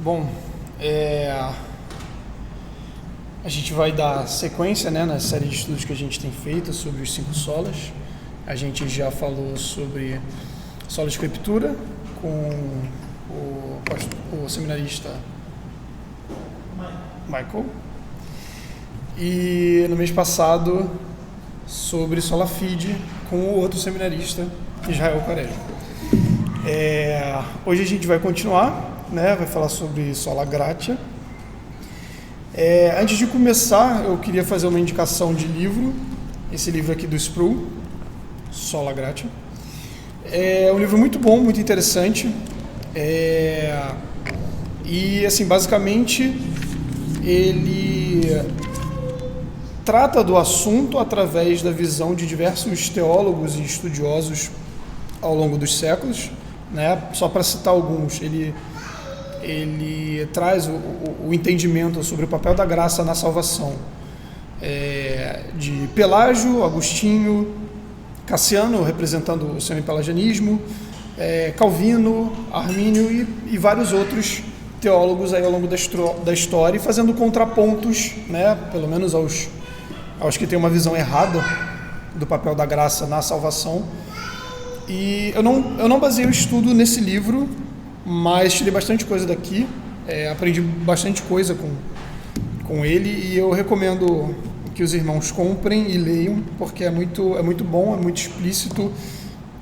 Bom, a gente vai dar sequência, né, na série de estudos que a gente tem feito sobre os 5 solas. A gente já falou sobre sola escritura com o seminarista Michael. E no mês passado sobre sola fide com o outro seminarista, Israel Quaresma. Hoje a gente vai continuar, né, vai falar sobre sola gratia. Antes de começar, eu queria fazer uma indicação de livro, esse livro aqui do Sproul, Sola Gratia. É um livro muito bom, muito interessante, e assim, basicamente ele trata do assunto através da visão de diversos teólogos e estudiosos ao longo dos séculos, né? Só para citar alguns, ele traz o entendimento sobre o papel da graça na salvação, de Pelágio, Agostinho, Cassiano, representando o semi-pelagianismo, Calvino, Armínio e vários outros teólogos aí ao longo da história, e fazendo contrapontos, né, pelo menos aos que têm uma visão errada do papel da graça na salvação. E eu não baseei o estudo nesse livro, mas tirei bastante coisa daqui, aprendi bastante coisa com ele, e eu recomendo que os irmãos comprem e leiam, porque é muito bom, é muito explícito,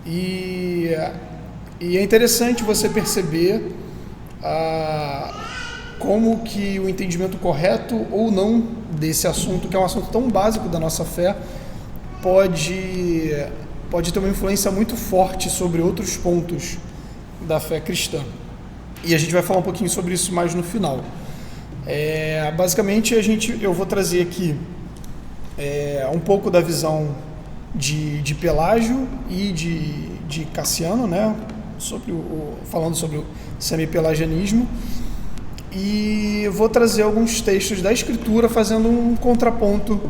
e é interessante você perceber como que o entendimento correto ou não desse assunto, que é um assunto tão básico da nossa fé, pode ter uma influência muito forte sobre outros pontos da fé cristã. E a gente vai falar um pouquinho sobre isso mais no final. Basicamente, eu vou trazer aqui um pouco da visão de Pelágio e de Cassiano, né? Falando sobre o semi-pelagianismo, e vou trazer alguns textos da Escritura fazendo um contraponto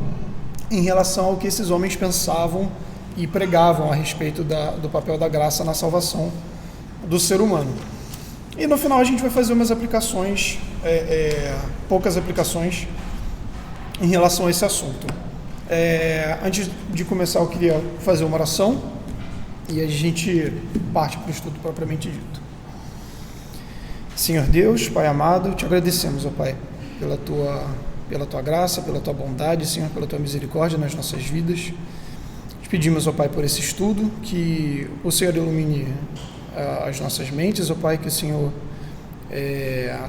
em relação ao que esses homens pensavam e pregavam a respeito do papel da graça na salvação do ser humano. E no final a gente vai fazer umas aplicações, poucas aplicações em relação a esse assunto. Antes de começar, eu queria fazer uma oração e a gente parte para o estudo propriamente dito. Senhor Deus, Pai amado, te agradecemos, ó Pai, pela tua graça, pela tua bondade, Senhor, pela tua misericórdia nas nossas vidas. Te pedimos, ó Pai, por esse estudo, que o Senhor ilumine as nossas mentes, ó Pai, que o Senhor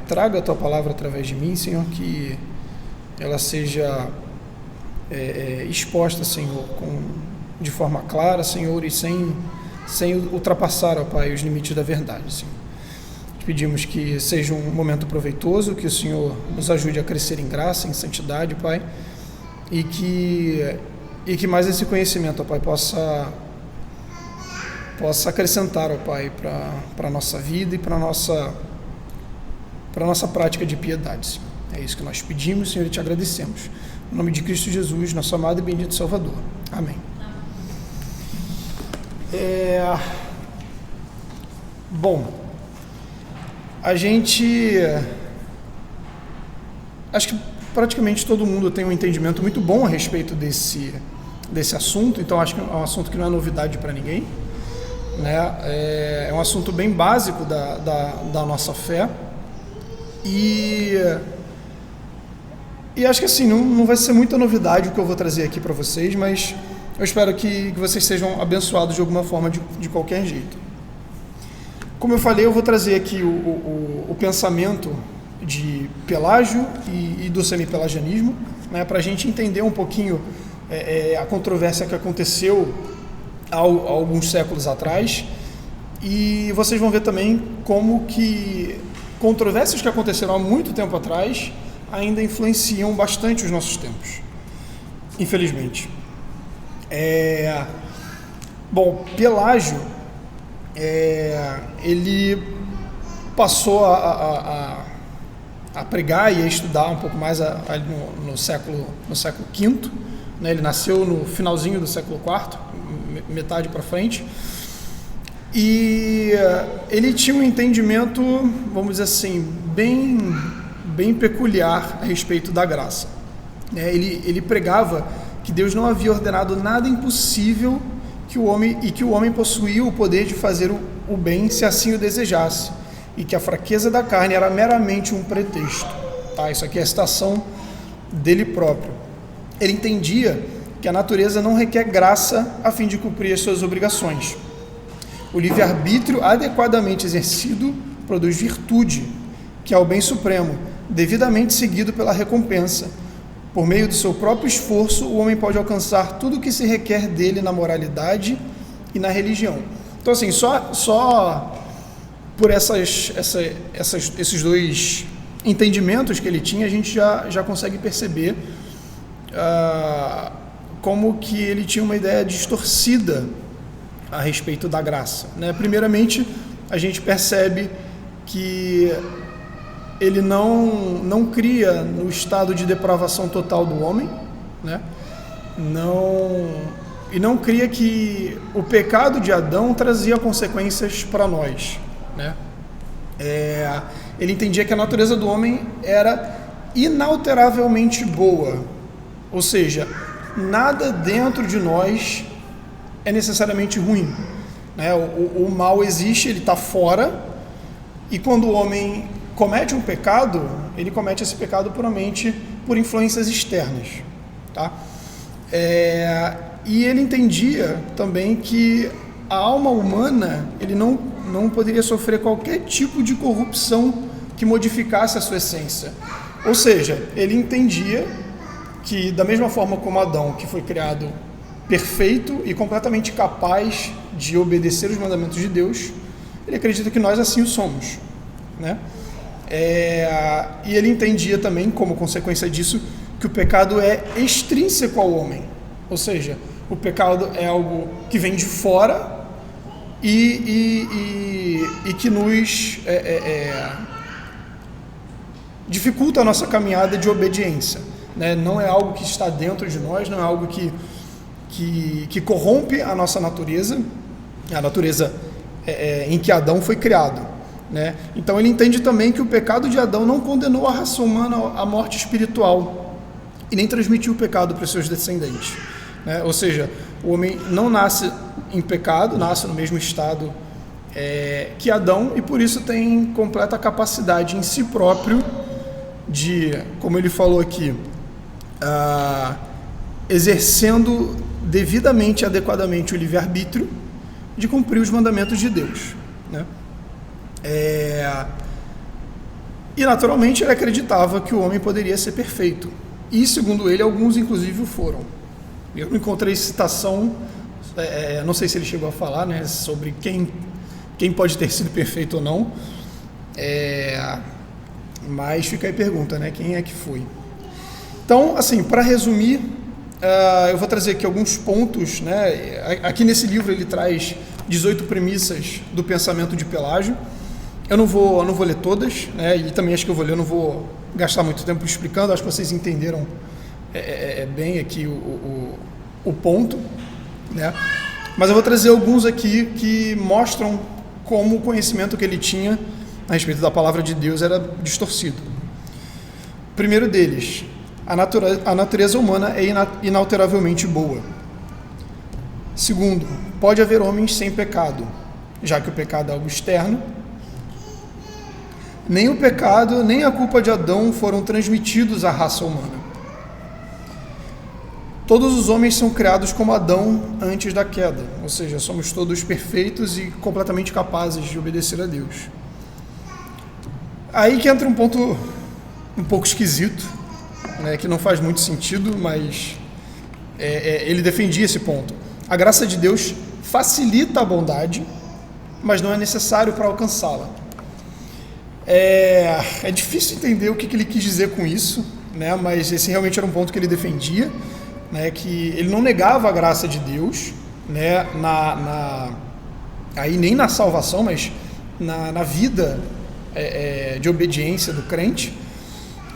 traga a tua palavra através de mim, Senhor, que ela seja exposta, Senhor, de forma clara, Senhor, e sem ultrapassar, ó Pai, os limites da verdade, Senhor. Te pedimos que seja um momento proveitoso, que o Senhor nos ajude a crescer em graça, em santidade, Pai, e que mais esse conhecimento, ó Pai, possa acrescentar, ó Pai, para a nossa vida e para a nossa prática de piedade, Senhor. É isso que nós pedimos, Senhor, e te agradecemos. Em nome de Cristo Jesus, nosso amado e bendito Salvador. Amém. Bom, acho que praticamente todo mundo tem um entendimento muito bom a respeito desse assunto, então acho que é um assunto que não é novidade para ninguém, né? É um assunto bem básico da nossa fé, e acho que assim, não vai ser muita novidade o que eu vou trazer aqui para vocês, mas eu espero que vocês sejam abençoados de alguma forma, de qualquer jeito. Como eu falei, eu vou trazer aqui o pensamento de Pelágio e do semi-pelagianismo, né, para a gente entender um pouquinho a controvérsia que aconteceu há alguns séculos atrás, e vocês vão ver também como que controvérsias que aconteceram há muito tempo atrás ainda influenciam bastante os nossos tempos, infelizmente. Bom, Pelágio, ele passou a pregar e a estudar um pouco mais ali no século V, né? Ele nasceu no finalzinho do século IV, metade para frente, e ele tinha um entendimento, vamos dizer assim, bem peculiar a respeito da graça. Ele pregava que Deus não havia ordenado nada impossível que o homem possuía o poder de fazer o bem se assim o desejasse, e que a fraqueza da carne era meramente um pretexto. Tá? Isso aqui é a citação dele próprio. Ele entendia que a natureza não requer graça a fim de cumprir as suas obrigações. O livre-arbítrio adequadamente exercido produz virtude, que é o bem supremo, devidamente seguido pela recompensa. Por meio do seu próprio esforço, o homem pode alcançar tudo o que se requer dele na moralidade e na religião. Então, assim, só por esses dois entendimentos que ele tinha, a gente já consegue perceber como que ele tinha uma ideia distorcida a respeito da graça, né? Primeiramente, a gente percebe que ele não cria no estado de depravação total do homem, né? Não cria que o pecado de Adão trazia consequências para nós, né? Ele entendia que a natureza do homem era inalteravelmente boa, ou seja, nada dentro de nós é necessariamente ruim, né? O mal existe, ele está fora, e quando o homem comete um pecado, ele comete esse pecado puramente por influências externas, tá? E ele entendia também que a alma humana, ele não poderia sofrer qualquer tipo de corrupção que modificasse a sua essência. Ou seja, ele entendia que, da mesma forma como Adão, que foi criado perfeito e completamente capaz de obedecer os mandamentos de Deus, ele acredita que nós assim o somos, né? E ele entendia também, como consequência disso, que o pecado é extrínseco ao homem, ou seja, o pecado é algo que vem de fora e que nos dificulta a nossa caminhada de obediência, né? Não é algo que está dentro de nós, não é algo que corrompe a nossa natureza, a natureza em que Adão foi criado, né? Então ele entende também que o pecado de Adão não condenou a raça humana à morte espiritual e nem transmitiu o pecado para os seus descendentes, né? Ou seja, o homem não nasce em pecado, nasce no mesmo estado que Adão, e por isso tem completa capacidade em si próprio de, como ele falou aqui, exercendo devidamente e adequadamente o livre-arbítrio, de cumprir os mandamentos de Deus, né? E naturalmente ele acreditava que o homem poderia ser perfeito, e segundo ele, alguns inclusive o foram. Eu não encontrei citação, não sei se ele chegou a falar, né, sobre quem pode ter sido perfeito ou não, mas fica aí a pergunta, né, quem é que foi? Então, assim, para resumir, eu vou trazer aqui alguns pontos, né? Aqui nesse livro ele traz 18 premissas do pensamento de Pelágio. Eu não vou ler todas, né? E também acho que eu não vou gastar muito tempo explicando, acho que vocês entenderam bem aqui o ponto, né? Mas eu vou trazer alguns aqui que mostram como o conhecimento que ele tinha a respeito da palavra de Deus era distorcido. O primeiro deles: a natureza humana é inalteravelmente boa. Segundo, pode haver homens sem pecado, já que o pecado é algo externo. Nem o pecado, nem a culpa de Adão foram transmitidos à raça humana. Todos os homens são criados como Adão antes da queda, ou seja, somos todos perfeitos e completamente capazes de obedecer a Deus. Aí que entra um ponto um pouco esquisito, né, que não faz muito sentido, mas ele defendia esse ponto. A graça de Deus facilita a bondade, mas não é necessário para alcançá-la. É difícil entender o que ele quis dizer com isso, né, mas esse realmente era um ponto que ele defendia, né, que ele não negava a graça de Deus, né, aí nem na salvação, mas na vida de obediência do crente,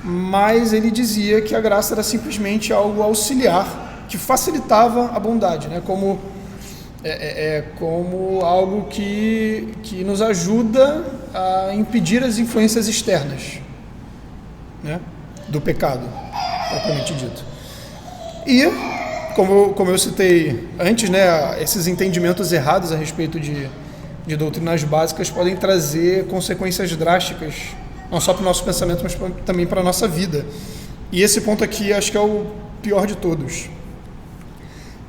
mas ele dizia que a graça era simplesmente algo auxiliar, que facilitava a bondade, né, como algo que nos ajuda a impedir as influências externas, né, do pecado, propriamente dito. E, como eu citei antes, né, esses entendimentos errados a respeito de doutrinas básicas podem trazer consequências drásticas, não só para o nosso pensamento, mas também para a nossa vida. E esse ponto aqui acho que é o pior de todos.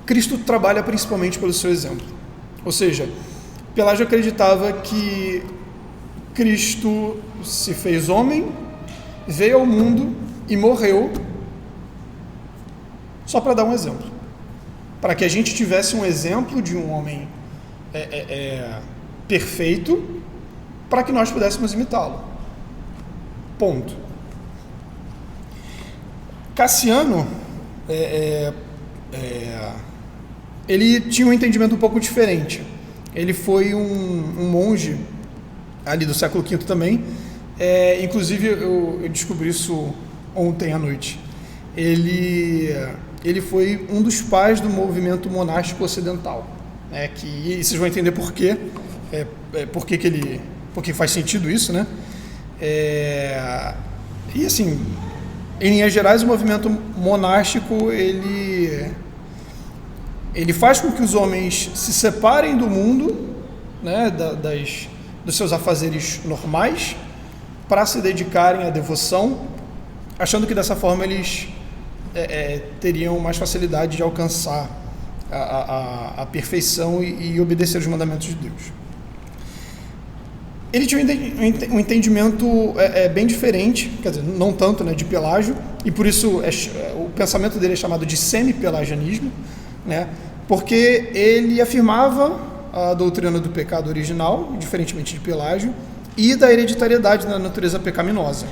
Cristo trabalha principalmente pelo seu exemplo. Ou seja, Pelágio acreditava que Cristo se fez homem, veio ao mundo e morreu só para dar um exemplo. Para que a gente tivesse um exemplo de um homem perfeito, para que nós pudéssemos imitá-lo. Ponto. Cassiano, ele tinha um entendimento um pouco diferente. Ele foi um monge ali do século V também. Inclusive, eu descobri isso ontem à noite. Ele foi um dos pais do movimento monástico ocidental. E vocês vão entender por quê. Por que faz sentido isso, né? E assim, em linhas gerais, o movimento monástico, ele faz com que os homens se separem do mundo, né, dos seus afazeres normais, para se dedicarem à devoção, achando que dessa forma eles teriam mais facilidade de alcançar a perfeição e obedecer os mandamentos de Deus. Ele tinha um entendimento bem diferente, quer dizer, não tanto, né, de Pelágio, e por isso o pensamento dele é chamado de semi-pelagianismo, né, porque ele afirmava a doutrina do pecado original, diferentemente de Pelágio, e da hereditariedade da natureza pecaminosa.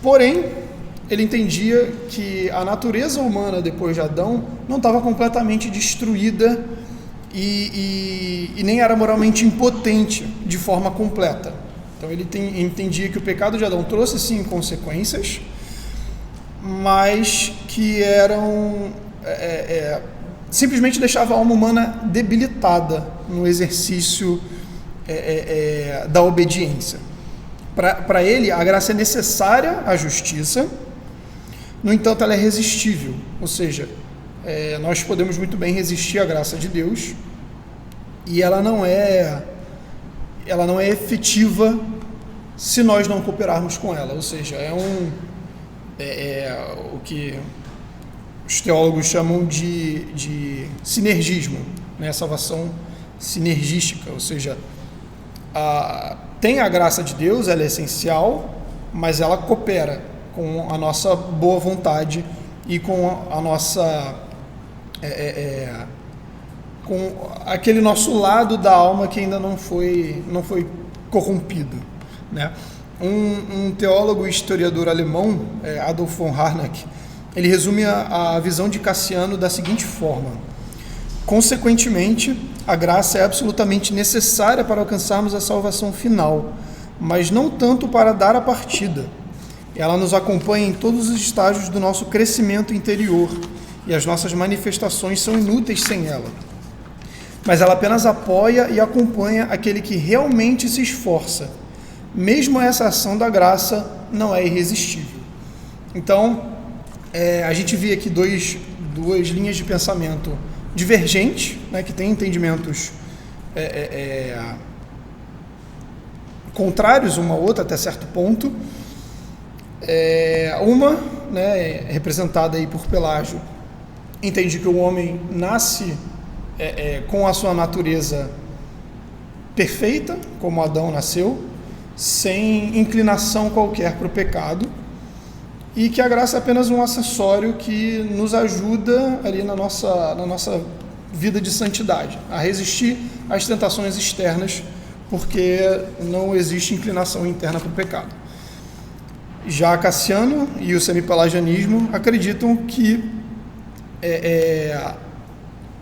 Porém, ele entendia que a natureza humana depois de Adão não estava completamente destruída e nem era moralmente impotente de forma completa. Então ele entendia que o pecado de Adão trouxe sim consequências, mas que eram simplesmente deixava a alma humana debilitada no exercício da obediência. Para ele, a graça é necessária à justiça, no entanto, ela é resistível, ou seja, nós podemos muito bem resistir à graça de Deus e ela não é efetiva se nós não cooperarmos com ela, ou seja, o que os teólogos chamam de sinergismo, né? Salvação sinergística, ou seja, tem a graça de Deus, ela é essencial, mas ela coopera com a nossa boa vontade e com a nossa com aquele nosso lado da alma que ainda não foi corrompido, né? Um teólogo e historiador alemão, Adolf von Harnack, ele resume a visão de Cassiano da seguinte forma: consequentemente, a graça é absolutamente necessária para alcançarmos a salvação final, mas não tanto para dar a partida. Ela nos acompanha em todos os estágios do nosso crescimento interior e as nossas manifestações são inúteis sem ela. Mas ela apenas apoia e acompanha aquele que realmente se esforça. Mesmo essa ação da graça não é irresistível. Então, a gente vê aqui duas linhas de pensamento divergentes, né, que têm entendimentos contrários uma à outra até certo ponto. Uma, né, representada aí por Pelágio, entende que o homem nasce com a sua natureza perfeita, como Adão nasceu, sem inclinação qualquer para o pecado, e que a graça é apenas um acessório que nos ajuda ali na nossa vida de santidade, a resistir às tentações externas, porque não existe inclinação interna para o pecado. Já Cassiano e o semipelagianismo acreditam que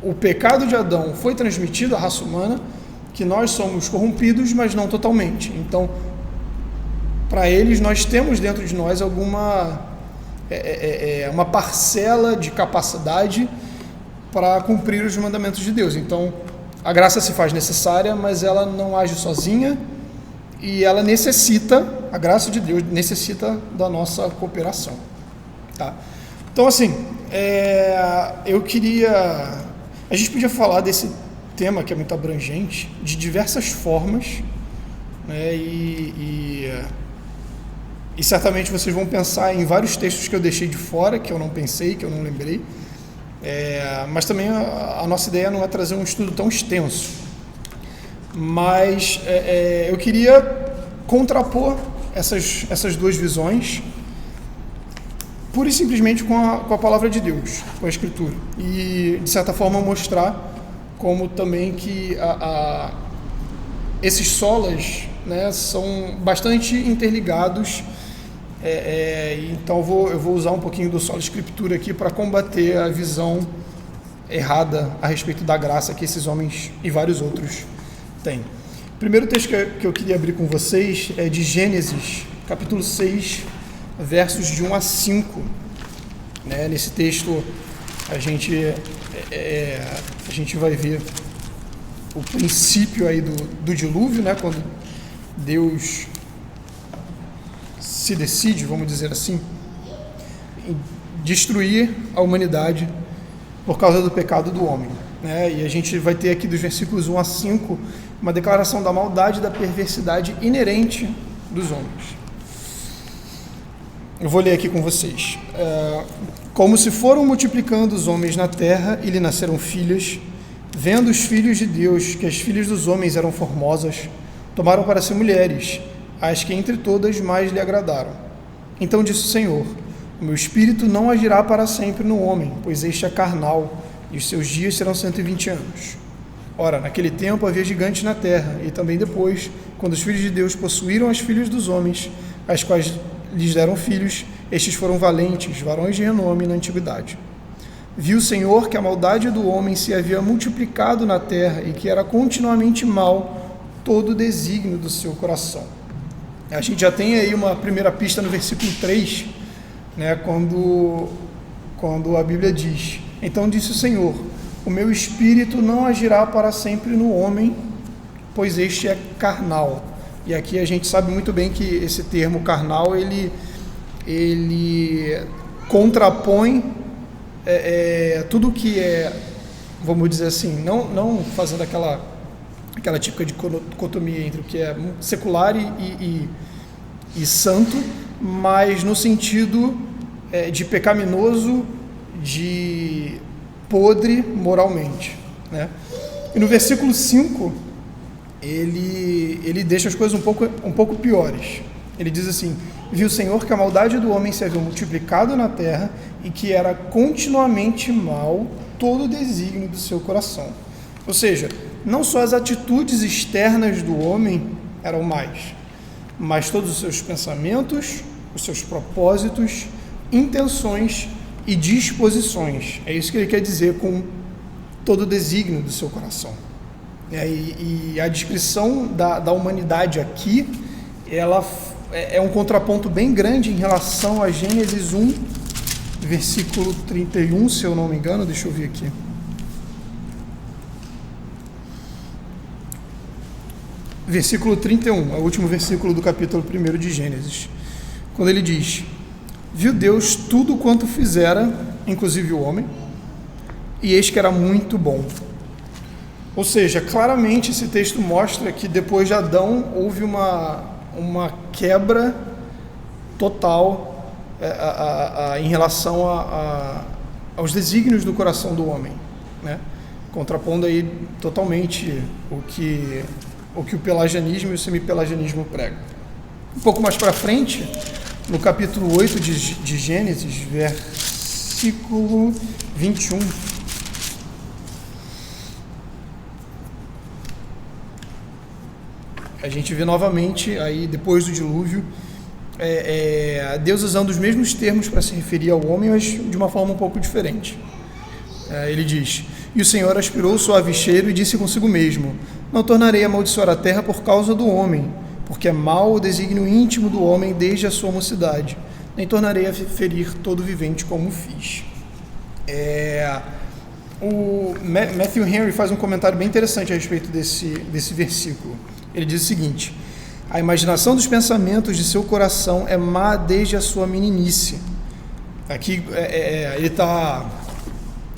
o pecado de Adão foi transmitido à raça humana, que nós somos corrompidos, mas não totalmente. Então, para eles, nós temos dentro de nós uma parcela de capacidade para cumprir os mandamentos de Deus. Então, a graça se faz necessária, mas ela não age sozinha, e ela necessita, a graça de Deus necessita da nossa cooperação. Tá? Então, assim, a gente podia falar desse tema que é muito abrangente, de diversas formas, né, e certamente vocês vão pensar em vários textos que eu deixei de fora, que eu não pensei, que eu não lembrei, mas também a nossa ideia não é trazer um estudo tão extenso, mas eu queria contrapor essas duas visões, pura e simplesmente com a palavra de Deus, com a Escritura, e de certa forma mostrar como também que esses solas, né, são bastante interligados, então eu vou usar um pouquinho do sola escritura aqui para combater a visão errada a respeito da graça que esses homens e vários outros têm. O primeiro texto que eu queria abrir com vocês é de Gênesis, capítulo 6, versos de 1 a 5. Né? Nesse texto a gente vai ver o princípio aí do dilúvio, né? Quando Deus se decide, vamos dizer assim, em destruir a humanidade por causa do pecado do homem, né? E a gente vai ter aqui dos versículos 1 a 5 uma declaração da maldade e da perversidade inerente dos homens. Eu vou ler aqui com vocês. Como se foram multiplicando os homens na terra e lhe nasceram filhas, vendo os filhos de Deus que as filhas dos homens eram formosas, tomaram para si mulheres, as que entre todas mais lhe agradaram. Então disse o Senhor: o meu espírito não agirá para sempre no homem, pois este é carnal, e os seus dias serão 120 anos. Ora, naquele tempo havia gigantes na terra, e também depois, quando os filhos de Deus possuíram as filhas dos homens, as quais lhes deram filhos, estes foram valentes, varões de renome na antiguidade. Viu o Senhor que a maldade do homem se havia multiplicado na terra e que era continuamente mal todo o desígnio do seu coração. A gente já tem aí uma primeira pista no versículo 3, né, quando a Bíblia diz: então disse o Senhor, o meu espírito não agirá para sempre no homem, pois este é carnal. E aqui a gente sabe muito bem que esse termo carnal, ele contrapõe tudo que vamos dizer assim, não fazendo aquela típica dicotomia entre o que é secular e santo, mas no sentido de pecaminoso, de podre moralmente, né? E no versículo 5, ele deixa as coisas um pouco piores. Ele diz assim: viu o Senhor que a maldade do homem se havia multiplicado na terra e que era continuamente mal todo o desígnio do seu coração. Ou seja, não só as atitudes externas do homem eram más, mas todos os seus pensamentos, os seus propósitos, intenções e disposições. É isso que ele quer dizer com todo o desígnio do seu coração. E a descrição da humanidade aqui, ela é um contraponto bem grande em relação a Gênesis 1, versículo 31, se eu não me engano, deixa eu ver aqui. Versículo 31, é o último versículo do capítulo 1 de Gênesis, quando ele diz: viu Deus tudo quanto fizera, inclusive o homem, e eis que era muito bom. Ou seja, claramente esse texto mostra que depois de Adão houve uma quebra total em relação aos desígnios do coração do homem, né? Contrapondo aí totalmente o que o pelagianismo e o semipelagianismo pregam. Um pouco mais para frente, no capítulo 8 de Gênesis, versículo 21, a gente vê novamente, aí depois do dilúvio, Deus usando os mesmos termos para se referir ao homem, mas de uma forma um pouco diferente. Ele diz: e o Senhor aspirou o suave cheiro e disse consigo mesmo: não tornarei a amaldiçoar a terra por causa do homem, porque é mau o desígnio íntimo do homem desde a sua mocidade, nem tornarei a ferir todo vivente como fiz. O Matthew Henry faz um comentário bem interessante a respeito desse versículo. Ele diz o seguinte: A imaginação dos pensamentos de seu coração é má desde a sua meninice. Aqui ele está,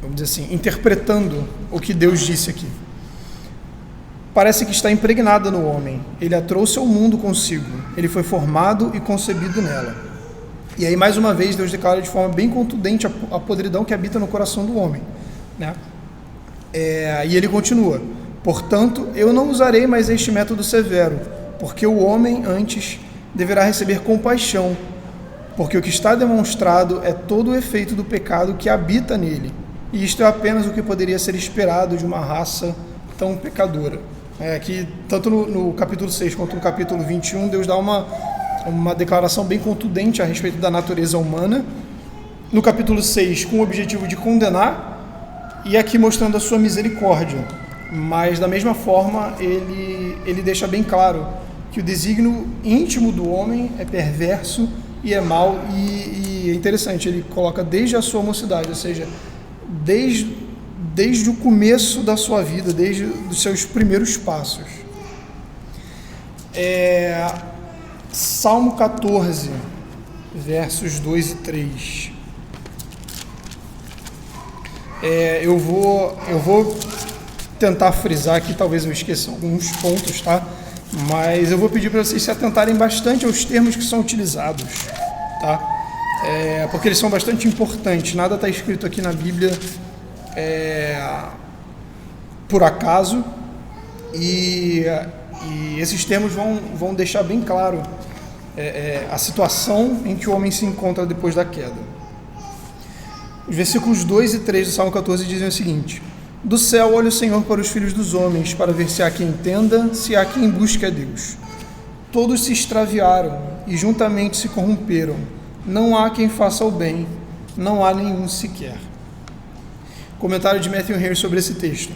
vamos dizer assim, interpretando o que Deus disse aqui. Parece que está impregnada no homem. Ele a trouxe ao mundo consigo. Ele foi formado e concebido nela. E aí, mais uma vez, Deus declara de forma bem contundente a podridão que habita no coração do homem, né? E ele continua: portanto, eu não usarei mais este método severo, porque o homem antes deverá receber compaixão, porque o que está demonstrado é todo o efeito do pecado que habita nele, e isto é apenas o que poderia ser esperado de uma raça tão pecadora. Aqui, tanto no capítulo 6 quanto no capítulo 21, Deus dá uma declaração bem contundente a respeito da natureza humana. No capítulo 6, com o objetivo de condenar, e aqui mostrando a sua misericórdia. Mas, da mesma forma, ele deixa bem claro que o desígnio íntimo do homem é perverso e é mau, e é interessante, ele coloca desde a sua mocidade, ou seja, desde o começo da sua vida, desde os seus primeiros passos. Salmo 14, versos 2 e 3. Eu vou tentar frisar aqui, talvez eu esqueça alguns pontos, tá? Mas eu vou pedir para vocês se atentarem bastante aos termos que são utilizados, tá? Porque eles são bastante importantes. Nada está escrito aqui na Bíblia por acaso, e esses termos vão deixar bem claro a situação em que o homem se encontra depois da queda. Os versículos 2 e 3 do Salmo 14 dizem o seguinte: do céu olha o Senhor para os filhos dos homens, para ver se há quem entenda, se há quem busque a Deus. Todos se extraviaram e juntamente se corromperam. Não há quem faça o bem, não há nenhum sequer. Comentário de Matthew Henry sobre esse texto: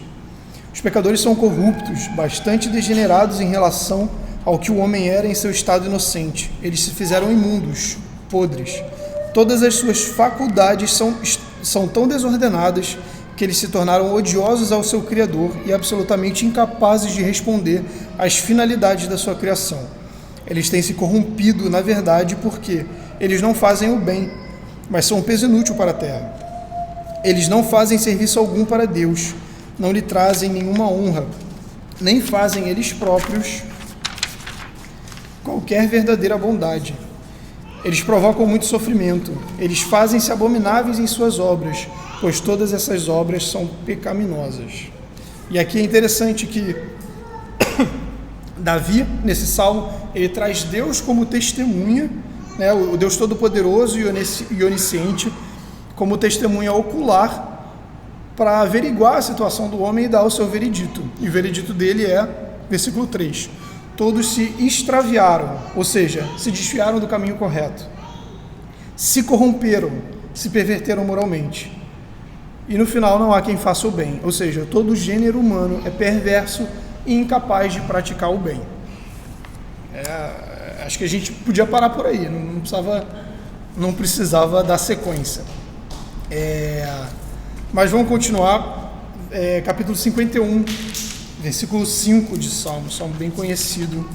os pecadores são corruptos, bastante degenerados em relação ao que o homem era em seu estado inocente. Eles se fizeram imundos, podres. Todas as suas faculdades são tão desordenadas que eles se tornaram odiosos ao seu Criador e absolutamente incapazes de responder às finalidades da sua criação. Eles têm se corrompido, na verdade, porque eles não fazem o bem, mas são um peso inútil para a terra. Eles não fazem serviço algum para Deus, não lhe trazem nenhuma honra, nem fazem eles próprios qualquer verdadeira bondade. Eles provocam muito sofrimento, eles fazem-se abomináveis em suas obras, pois todas essas obras são pecaminosas. E aqui é interessante que Davi, nesse salmo, ele traz Deus como testemunha, né, o Deus Todo-Poderoso e Onisciente, como testemunha ocular para averiguar a situação do homem e dar o seu veredito. E o veredito dele é, versículo 3, todos se extraviaram, ou seja, se desviaram do caminho correto, se corromperam, se perverteram moralmente. E no final não há quem faça o bem, ou seja, todo o gênero humano é perverso e incapaz de praticar o bem. Acho que a gente podia parar por aí, não precisava dar sequência. Mas vamos continuar, capítulo 51, versículo 5 de Salmo bem conhecido.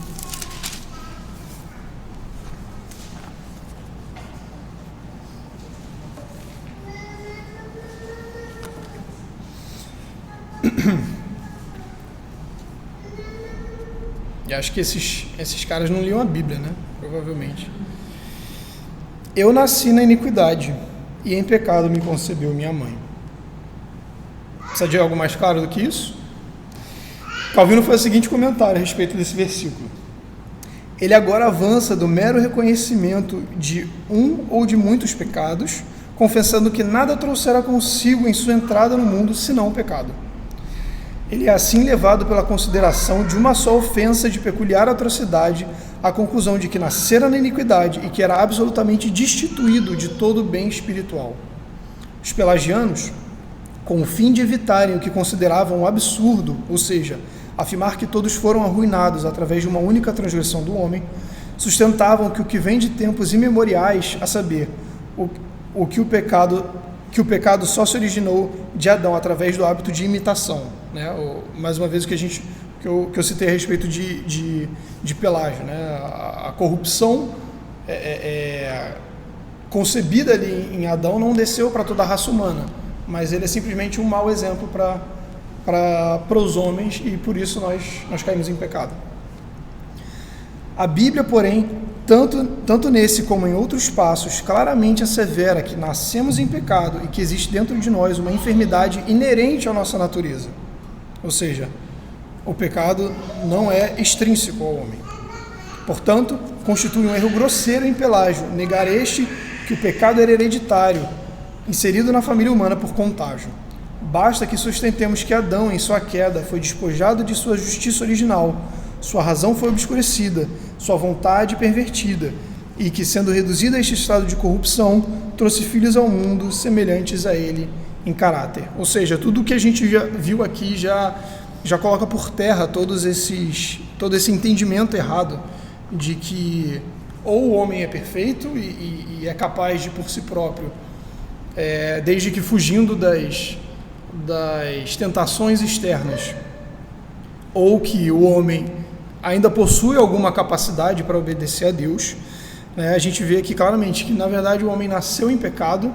E acho que esses caras não liam a Bíblia, né? Provavelmente. Eu nasci na iniquidade, e em pecado me concebeu minha mãe. Precisa de algo mais claro do que isso? Calvino faz o seguinte comentário a respeito desse versículo: ele agora avança do mero reconhecimento de um ou de muitos pecados, confessando que nada trouxera consigo em sua entrada no mundo senão o pecado. Ele é assim levado pela consideração de uma só ofensa de peculiar atrocidade à conclusão de que nascera na iniquidade e que era absolutamente destituído de todo o bem espiritual. Os pelagianos, com o fim de evitarem o que consideravam um absurdo, ou seja, afirmar que todos foram arruinados através de uma única transgressão do homem, sustentavam que o que vem de tempos imemoriais, a saber, que o pecado só se originou de Adão através do hábito de imitação, né? Mais uma vez o que a gente eu citei a respeito de Pelágio, né? A corrupção concebida ali em Adão não desceu para toda a raça humana, mas ele é simplesmente um mau exemplo para os homens, e por isso nós caímos em pecado. A Bíblia, porém, tanto nesse como em outros passos, claramente assevera que nascemos em pecado e que existe dentro de nós uma enfermidade inerente à nossa natureza. Ou seja, o pecado não é extrínseco ao homem. Portanto, constitui um erro grosseiro em Pelágio negar que o pecado era hereditário, inserido na família humana por contágio. Basta que sustentemos que Adão, em sua queda, foi despojado de sua justiça original, sua razão foi obscurecida, sua vontade pervertida, e que, sendo reduzido a este estado de corrupção, trouxe filhos ao mundo semelhantes a ele em caráter. Ou seja, tudo o que a gente já viu aqui já coloca por terra todo esse entendimento errado de que ou o homem é perfeito e é capaz de, por si próprio, desde que fugindo das tentações externas, ou que o homem ainda possui alguma capacidade para obedecer a Deus, né? A gente vê aqui claramente que, na verdade, o homem nasceu em pecado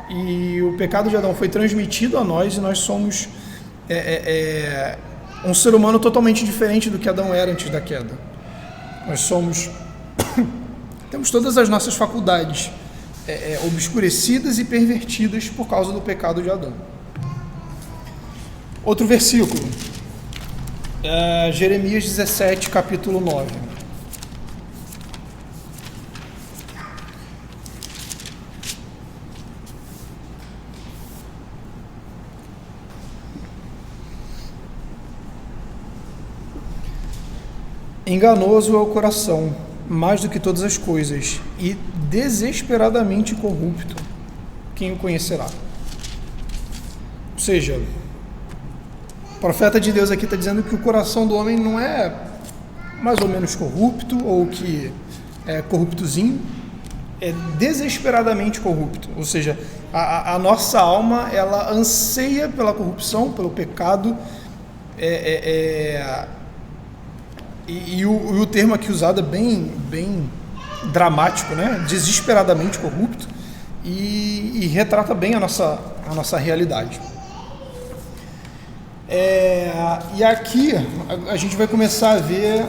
e o pecado de Adão foi transmitido a nós, e nós somos um ser humano totalmente diferente do que Adão era antes da queda. Nós temos todas as nossas faculdades obscurecidas e pervertidas por causa do pecado de Adão. Outro versículo, Jeremias 17, capítulo 9. Enganoso é o coração, mais do que todas as coisas, e desesperadamente corrupto. Quem o conhecerá? Ou seja, o profeta de Deus aqui está dizendo que o coração do homem não é mais ou menos corrupto, ou que é corruptozinho, é desesperadamente corrupto. Ou seja, a nossa alma, ela anseia pela corrupção, pelo pecado, e o termo aqui usado é bem dramático, né? Desesperadamente corrupto, e retrata bem a nossa realidade. E aqui a gente vai começar a ver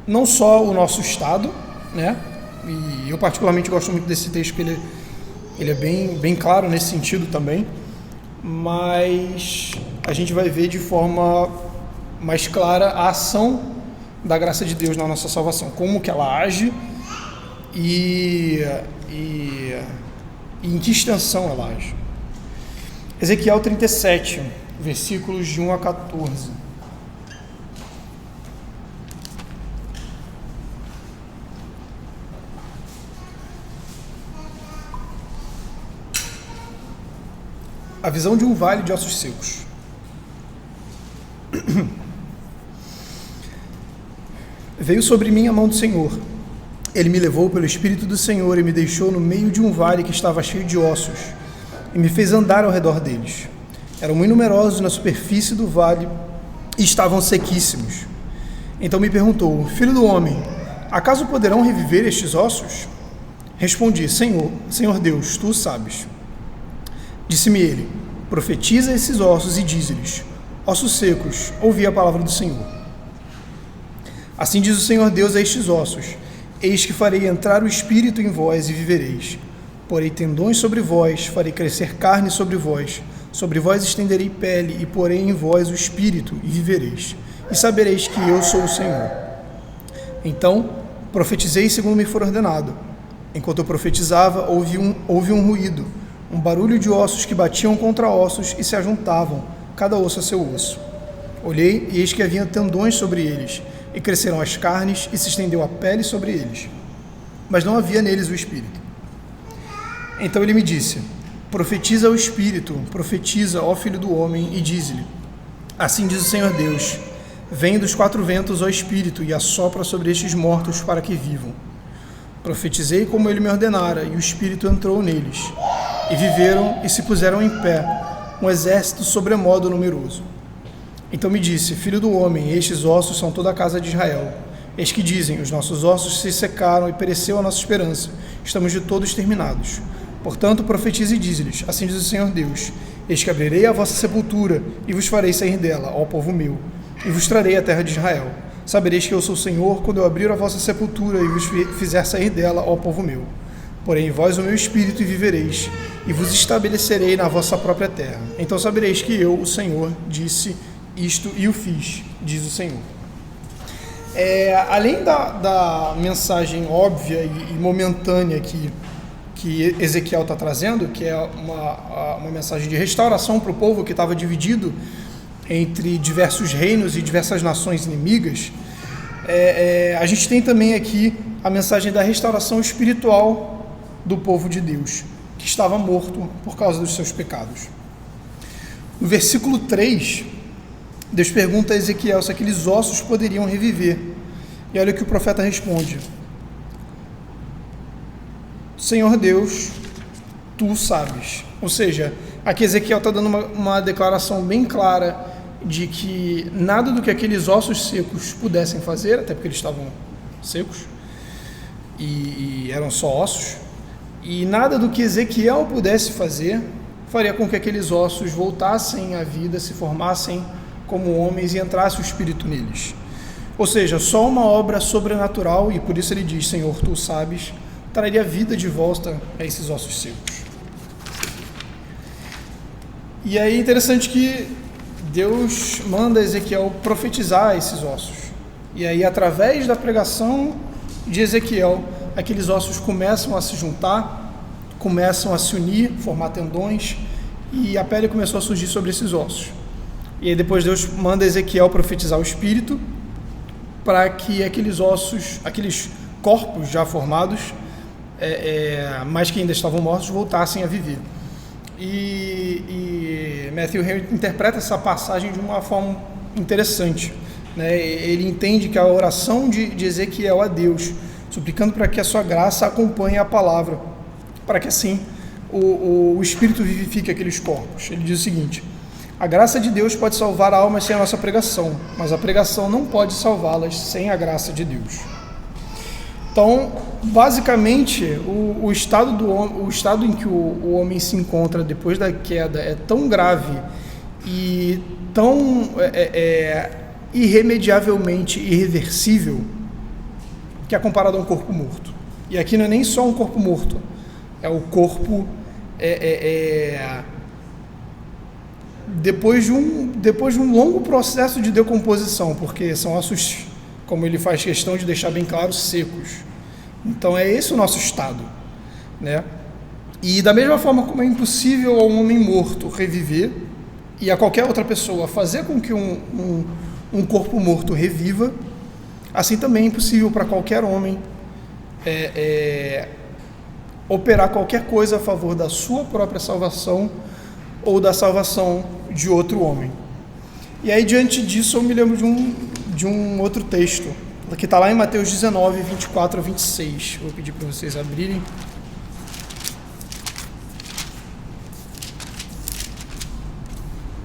não só o nosso estado, né? E eu particularmente gosto muito desse texto, que ele é bem claro nesse sentido também, mas a gente vai ver de forma mais clara a ação da graça de Deus na nossa salvação, como que ela age e em que extensão ela age. Ezequiel 37, versículos de 1 a 14. A visão de um vale de ossos secos. Veio sobre mim a mão do Senhor. Ele me levou pelo Espírito do Senhor e me deixou no meio de um vale que estava cheio de ossos, e me fez andar ao redor deles. Eram muito numerosos na superfície do vale e estavam sequíssimos. Então me perguntou: Filho do homem, acaso poderão reviver estes ossos? Respondi: Senhor Deus, tu o sabes. Disse-me ele: profetiza esses ossos e dize-lhes: ossos secos, ouvi a palavra do Senhor. Assim diz o Senhor Deus a estes ossos: eis que farei entrar o Espírito em vós e vivereis. Porei tendões sobre vós, farei crescer carne sobre vós estenderei pele, e porei em vós o Espírito, e vivereis. E sabereis que eu sou o Senhor. Então profetizei segundo me for ordenado. Enquanto eu profetizava, houve um ruído, um barulho de ossos que batiam contra ossos e se ajuntavam, cada osso a seu osso. Olhei, e eis que havia tendões sobre eles, e cresceram as carnes, e se estendeu a pele sobre eles. Mas não havia neles o Espírito. Então ele me disse: profetiza ao Espírito, profetiza, ó Filho do homem, e dize-lhe: assim diz o Senhor Deus: vem dos quatro ventos, ó Espírito, e assopra sobre estes mortos para que vivam. Profetizei como ele me ordenara, e o Espírito entrou neles, e viveram e se puseram em pé, um exército sobremodo numeroso. Então me disse: filho do homem, estes ossos são toda a casa de Israel. Eis que dizem: os nossos ossos se secaram e pereceu a nossa esperança, estamos de todos terminados. Portanto, profetize e dize-lhes: assim diz o Senhor Deus: eis que abrirei a vossa sepultura e vos farei sair dela, ó povo meu, e vos trarei a terra de Israel. Sabereis que eu sou o Senhor quando eu abrir a vossa sepultura e vos fizer sair dela, ó povo meu. Porém, vós o meu espírito e vivereis, e vos estabelecerei na vossa própria terra. Então sabereis que eu, o Senhor, disse isto e o fiz, diz o Senhor. Além da mensagem óbvia e momentânea que Ezequiel está trazendo, que é uma mensagem de restauração para o povo que estava dividido entre diversos reinos e diversas nações inimigas, a gente tem também aqui a mensagem da restauração espiritual do povo de Deus, que estava morto por causa dos seus pecados. No versículo 3, Deus pergunta a Ezequiel se aqueles ossos poderiam reviver. E olha o que o profeta responde: Senhor Deus, tu sabes. Ou seja, aqui Ezequiel está dando uma declaração bem clara de que nada do que aqueles ossos secos pudessem fazer, até porque eles estavam secos e eram só ossos, e nada do que Ezequiel pudesse fazer faria com que aqueles ossos voltassem à vida, se formassem como homens e entrasse o Espírito neles. Ou seja, só uma obra sobrenatural, e por isso ele diz: Senhor, tu sabes, traria vida de volta a esses ossos secos. E aí é interessante que Deus manda Ezequiel profetizar esses ossos. E aí, através da pregação de Ezequiel, aqueles ossos começam a se juntar, começam a se unir, formar tendões, e a pele começou a surgir sobre esses ossos. E aí depois Deus manda Ezequiel profetizar o Espírito, para que aqueles ossos, aqueles corpos já formados, mas que ainda estavam mortos, voltassem a viver. E Matthew Henry interpreta essa passagem de uma forma interessante, né? Ele entende que a oração de Ezequiel a Deus, suplicando para que a sua graça acompanhe a palavra, para que assim o Espírito vivifique aqueles corpos. Ele diz o seguinte: a graça de Deus pode salvar almas sem a nossa pregação, mas a pregação não pode salvá-las sem a graça de Deus. Então, basicamente, o estado em que o homem se encontra depois da queda é tão grave e tão irremediavelmente irreversível que é comparado a um corpo morto. E aqui não é nem só um corpo morto, é o corpo depois de um longo processo de decomposição, porque são ossos, como ele faz questão de deixar bem claro, secos. Então é esse o nosso estado, né? E da mesma forma como é impossível a um homem morto reviver, e a qualquer outra pessoa fazer com que um corpo morto reviva, assim também é impossível para qualquer homem operar qualquer coisa a favor da sua própria salvação ou da salvação de outro homem. E aí, diante disso, eu me lembro de um outro texto, que está lá em Mateus 19, 24 a 26. Vou pedir para vocês abrirem.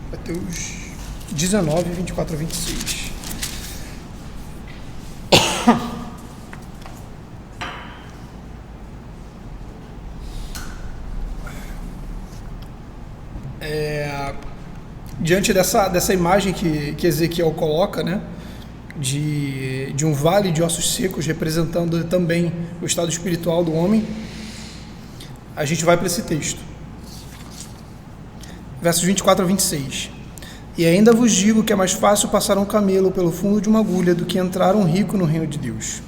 Mateus 19, 24 a 26. Diante dessa imagem que Ezequiel coloca, né, de um vale de ossos secos, representando também o estado espiritual do homem, a gente vai para esse texto. Versos 24 a 26. E ainda vos digo que é mais fácil passar um camelo pelo fundo de uma agulha do que entrar um rico no reino de Deus.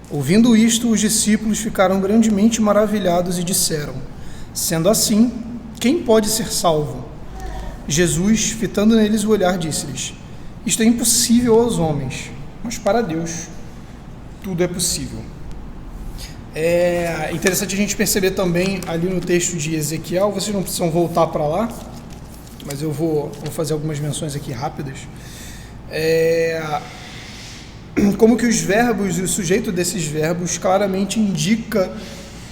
Ouvindo isto, os discípulos ficaram grandemente maravilhados e disseram: sendo assim, quem pode ser salvo? Jesus, fitando neles o olhar, disse-lhes: isto é impossível aos homens, mas para Deus tudo é possível. É interessante a gente perceber também ali no texto de Ezequiel, vocês não precisam voltar para lá, mas eu vou fazer algumas menções aqui rápidas. Como que os verbos e o sujeito desses verbos claramente indica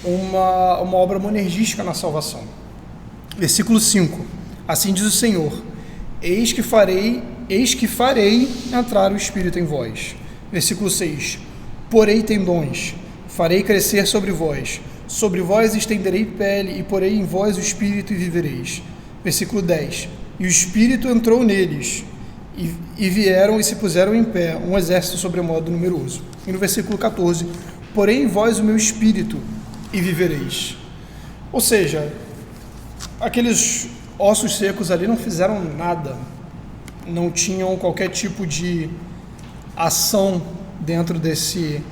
uma obra monergística na salvação. Versículo 5. Assim diz o Senhor, eis que farei entrar o Espírito em vós. Versículo 6, porei tendões, farei crescer sobre vós estenderei pele, e porei em vós o Espírito e vivereis. Versículo 10, e o Espírito entrou neles, e vieram e se puseram em pé, um exército sobremodo numeroso. E no versículo 14, porei em vós o meu Espírito, e vivereis. Ou seja, aqueles ossos secos ali não fizeram nada, não tinham qualquer tipo de ação dentro dessa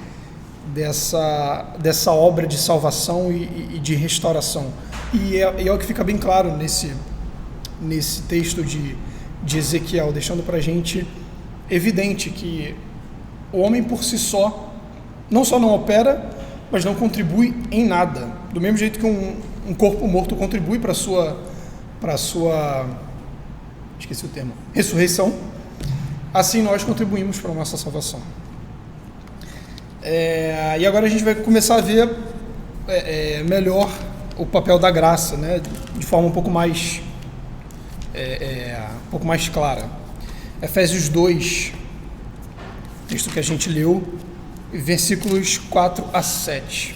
obra de salvação e de restauração. E é o que fica bem claro nesse texto de Ezequiel, deixando para a gente evidente que o homem por si só não opera, mas não contribui em nada. Do mesmo jeito que um corpo morto contribui para a sua esqueci o termo, ressurreição, assim nós contribuímos para a nossa salvação. E agora a gente vai começar a ver melhor o papel da graça, né, de forma um pouco mais clara. Efésios 2, texto que a gente leu, versículos 4 a 7.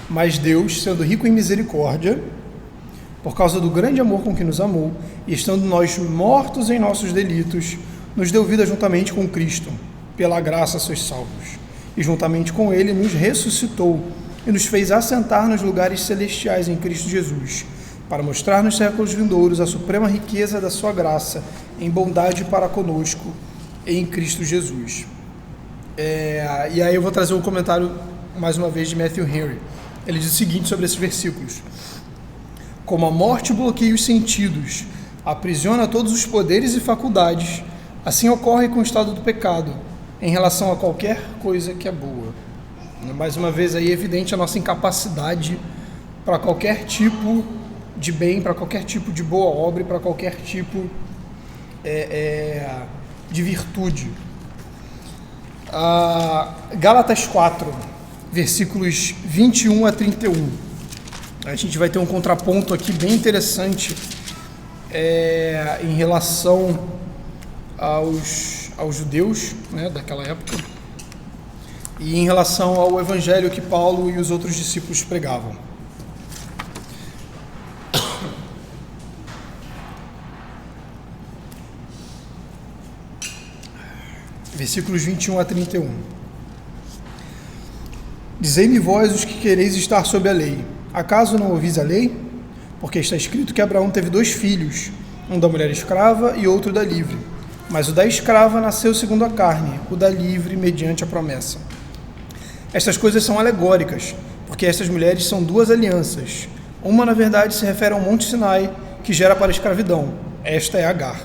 Mas Deus, sendo rico em misericórdia, por causa do grande amor com que nos amou, e estando nós mortos em nossos delitos, nos deu vida juntamente com Cristo. Pela graça sois salvos. E juntamente com Ele nos ressuscitou e nos fez assentar nos lugares celestiais em Cristo Jesus, para mostrar nos séculos vindouros a suprema riqueza da sua graça, em bondade para conosco, em Cristo Jesus. E aí eu vou trazer um comentário, mais uma vez, de Matthew Henry. Ele diz o seguinte sobre esses versículos: como a morte bloqueia os sentidos, aprisiona todos os poderes e faculdades, assim ocorre com o estado do pecado, em relação a qualquer coisa que é boa. Mais uma vez aí é evidente a nossa incapacidade para qualquer tipo de bem, para qualquer tipo de boa obra, para qualquer tipo de virtude. Gálatas 4, versículos 21 a 31. A gente vai ter um contraponto aqui bem interessante em relação aos judeus, né, daquela época, e em relação ao evangelho que Paulo e os outros discípulos pregavam. Versículos 21 a 31. Dizei-me vós os que quereis estar sob a lei, acaso não ouvis a lei? Porque está escrito que Abraão teve 2 filhos, um da mulher escrava e outro da livre. Mas o da escrava nasceu segundo a carne, o da livre mediante a promessa. Estas coisas são alegóricas, porque estas mulheres são 2 alianças. Uma, na verdade, se refere ao Monte Sinai, que gera para a escravidão. Esta é Agar.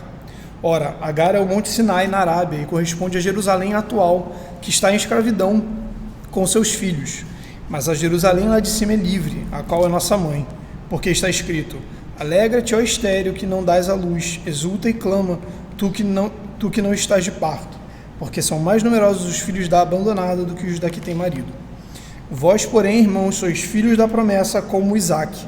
Ora, Agar é o Monte Sinai na Arábia e corresponde a Jerusalém atual, que está em escravidão com seus filhos. Mas a Jerusalém lá de cima é livre, a qual é nossa mãe. Porque está escrito: alegra-te, ó estéril, que não dás à luz, exulta e clama, tu que não estás de parto, porque são mais numerosos os filhos da abandonada do que os da que tem marido. Vós, porém, irmãos, sois filhos da promessa, como Isaque.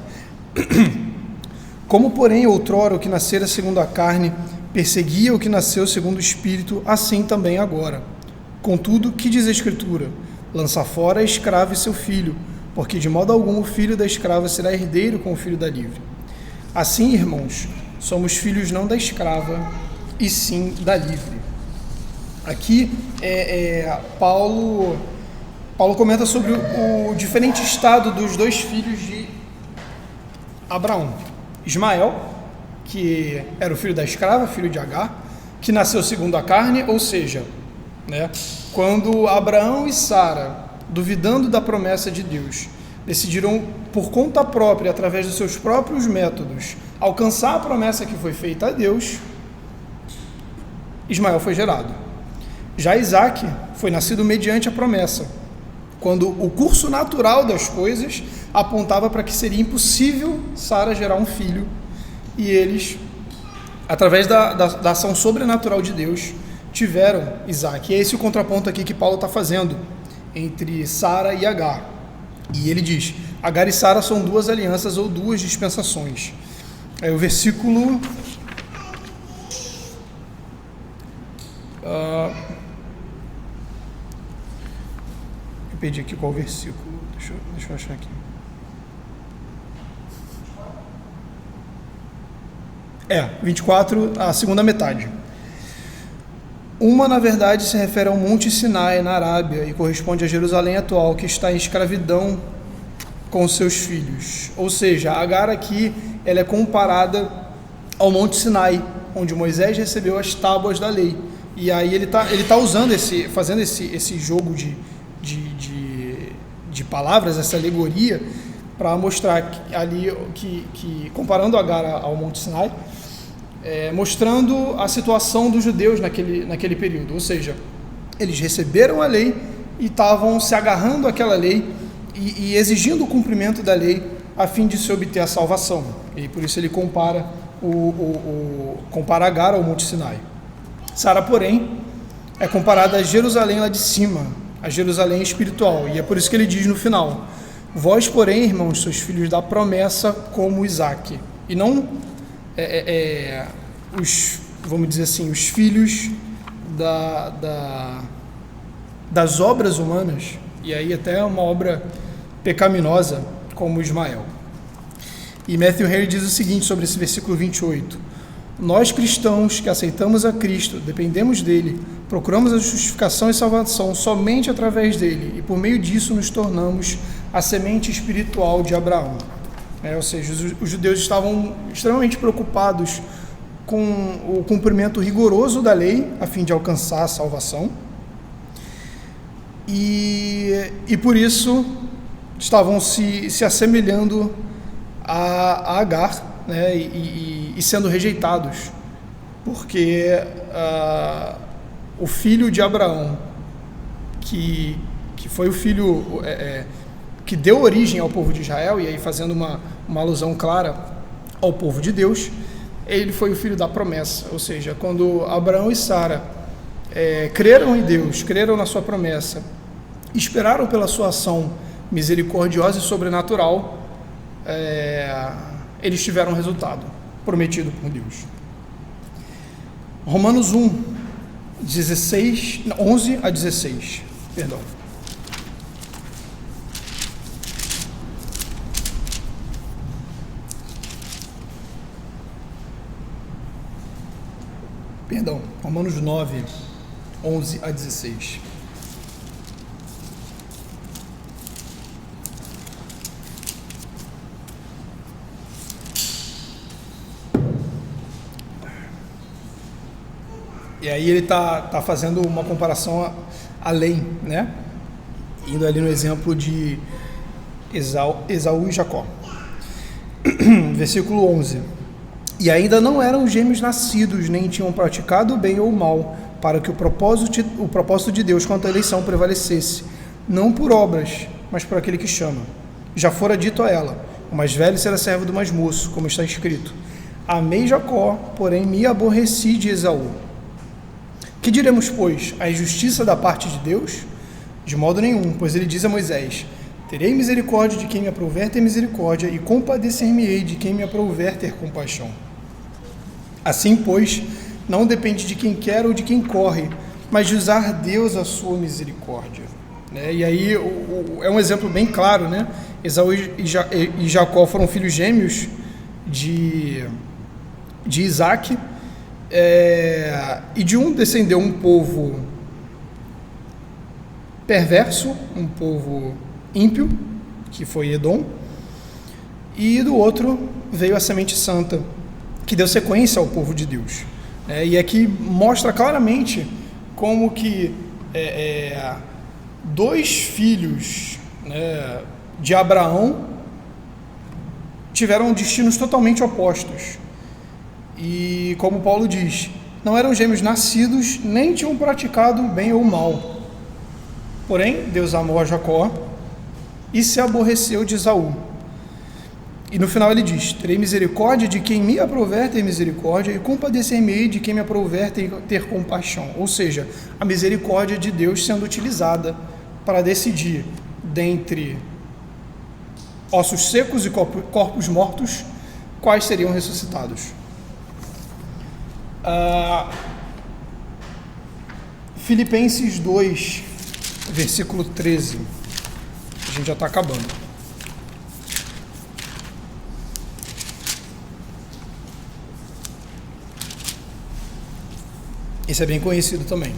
Como, porém, outrora o que nascera segundo a carne perseguia o que nasceu segundo o Espírito, assim também agora. Contudo, que diz a Escritura? Lança fora a escrava e seu filho, porque de modo algum o filho da escrava será herdeiro com o filho da livre. Assim, irmãos, somos filhos não da escrava, e sim da livre. Aqui Paulo comenta sobre o diferente estado dos 2 filhos de Abraão. Ismael, que era o filho da escrava, filho de Agar, que nasceu segundo a carne, ou seja, né, quando Abraão e Sara, duvidando da promessa de Deus, decidiram por conta própria, através dos seus próprios métodos, alcançar a promessa que foi feita a Deus, Ismael foi gerado. Já Isaque foi nascido mediante a promessa, quando o curso natural das coisas apontava para que seria impossível Sara gerar um filho, e eles através da ação sobrenatural de Deus, tiveram Isaac. E é esse o contraponto aqui que Paulo está fazendo entre Sara e Agar. E ele diz: Agar e Sara são duas alianças ou duas dispensações. Aí o versículo... eu perdi aqui qual versículo. Deixa eu achar aqui. 24, a segunda metade. Uma, na verdade, se refere ao Monte Sinai, na Arábia, e corresponde a Jerusalém atual, que está em escravidão com seus filhos. Ou seja, Agar aqui, ela é comparada ao Monte Sinai, onde Moisés recebeu as tábuas da lei. E aí ele tá usando fazendo esse jogo de palavras, essa alegoria, para mostrar que comparando Agar ao Monte Sinai, mostrando a situação dos judeus naquele período. Ou seja, eles receberam a lei e estavam se agarrando àquela lei e exigindo o cumprimento da lei a fim de se obter a salvação. E por isso ele compara Agar ao Monte Sinai. Sara, porém, é comparada a Jerusalém lá de cima, a Jerusalém espiritual. E é por isso que ele diz no final: vós, porém, irmãos, sois filhos da promessa como Isaac. E não vamos dizer assim, os filhos das obras humanas, e aí até uma obra pecaminosa como Ismael. E Matthew Henry diz o seguinte sobre esse versículo 28: nós cristãos que aceitamos a Cristo, dependemos dele, procuramos a justificação e salvação somente através dele, e por meio disso nos tornamos a semente espiritual de Abraão. Ou seja, os judeus estavam extremamente preocupados com o cumprimento rigoroso da lei, a fim de alcançar a salvação, e por isso estavam se assemelhando a Agar, né, e sendo rejeitados, porque o filho de Abraão, que foi o filho que deu origem ao povo de Israel, e aí fazendo uma alusão clara ao povo de Deus, ele foi o filho da promessa. Ou seja, quando Abraão e Sara creram em Deus, creram na sua promessa, esperaram pela sua ação misericordiosa e sobrenatural, eles tiveram o resultado prometido por Deus. Romanos 1, 11 a 16. Perdão. Romanos 9, 11 a 16. E aí ele está fazendo uma comparação além, né? Indo ali no exemplo de Esaú e Jacó. Versículo 11. E ainda não eram gêmeos nascidos, nem tinham praticado o bem ou o mal, para que o propósito de Deus quanto à eleição prevalecesse, não por obras, mas por aquele que chama. Já fora dito a ela: o mais velho será servo do mais moço, como está escrito: amei Jacó, porém me aborreci de Esaú. Que diremos, pois? A injustiça da parte de Deus? De modo nenhum, pois ele diz a Moisés: terei misericórdia de quem me aprouver ter misericórdia, e compadecer-me-ei de quem me aprouver ter compaixão. Assim, pois, não depende de quem quer ou de quem corre, mas de usar Deus a sua misericórdia. E aí é um exemplo bem claro, né? Esaú e Jacó foram filhos gêmeos de Isaac, e de um descendeu um povo perverso, um povo ímpio, que foi Edom, e do outro veio a semente santa, que deu sequência ao povo de Deus. E aqui mostra claramente como que dois filhos, né, de Abraão tiveram destinos totalmente opostos. E como Paulo diz, não eram gêmeos nascidos, nem tinham praticado o bem ou o mal. Porém, Deus amou a Jacó e se aborreceu de Esaú. E no final ele diz: terei misericórdia de quem me aprouver ter misericórdia, e compadecer-me-ei de quem me aprouver ter compaixão. Ou seja, a misericórdia de Deus sendo utilizada para decidir dentre ossos secos e corpos mortos quais seriam ressuscitados. Filipenses 2, versículo 13. A gente já está acabando. Esse é bem conhecido também.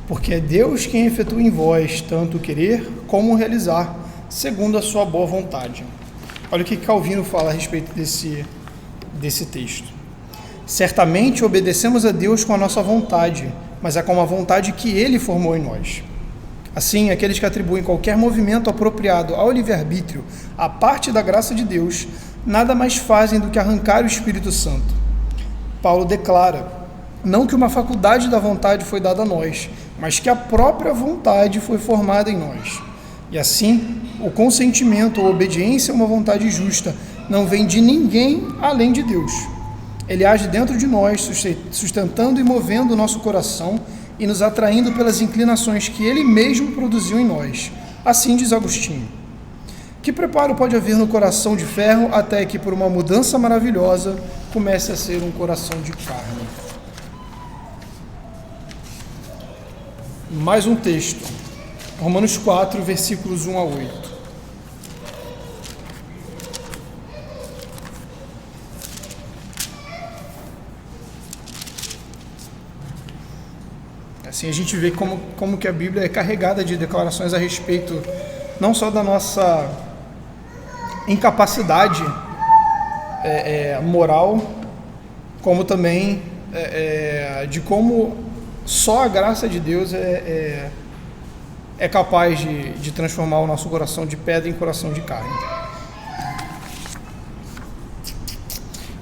Porque é Deus quem efetua em vós tanto o querer como o realizar, segundo a sua boa vontade. Olha o que Calvino fala a respeito desse texto. Certamente obedecemos a Deus com a nossa vontade, mas é com a vontade que Ele formou em nós. Assim, aqueles que atribuem qualquer movimento apropriado ao livre-arbítrio à parte da graça de Deus, nada mais fazem do que arrancar o Espírito Santo. Paulo declara, não que uma faculdade da vontade foi dada a nós, mas que a própria vontade foi formada em nós. E assim, o consentimento ou obediência a uma vontade justa não vem de ninguém além de Deus. Ele age dentro de nós, sustentando e movendo o nosso coração e nos atraindo pelas inclinações que Ele mesmo produziu em nós. Assim diz Agostinho. Que preparo pode haver no coração de ferro até que, por uma mudança maravilhosa, comece a ser um coração de carne? Mais um texto. Romanos 4, versículos 1 a 8. Assim a gente vê como que a Bíblia é carregada de declarações a respeito não só da nossa incapacidade moral, como também de como só a graça de Deus é capaz de transformar o nosso coração de pedra em coração de carne.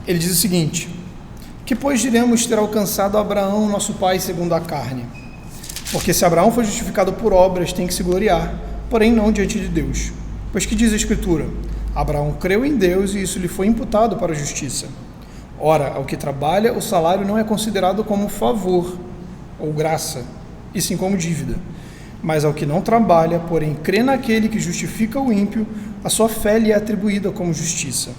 Ele diz o seguinte: que pois diremos ter alcançado Abraão, nosso pai, segundo a carne? Porque se Abraão foi justificado por obras, tem que se gloriar, porém não diante de Deus. Pois que diz a Escritura? Abraão creu em Deus e isso lhe foi imputado para a justiça. Ora, ao que trabalha, o salário não é considerado como favor ou graça, e sim como dívida. Mas ao que não trabalha, porém crê naquele que justifica o ímpio, a sua fé lhe é atribuída como justiça.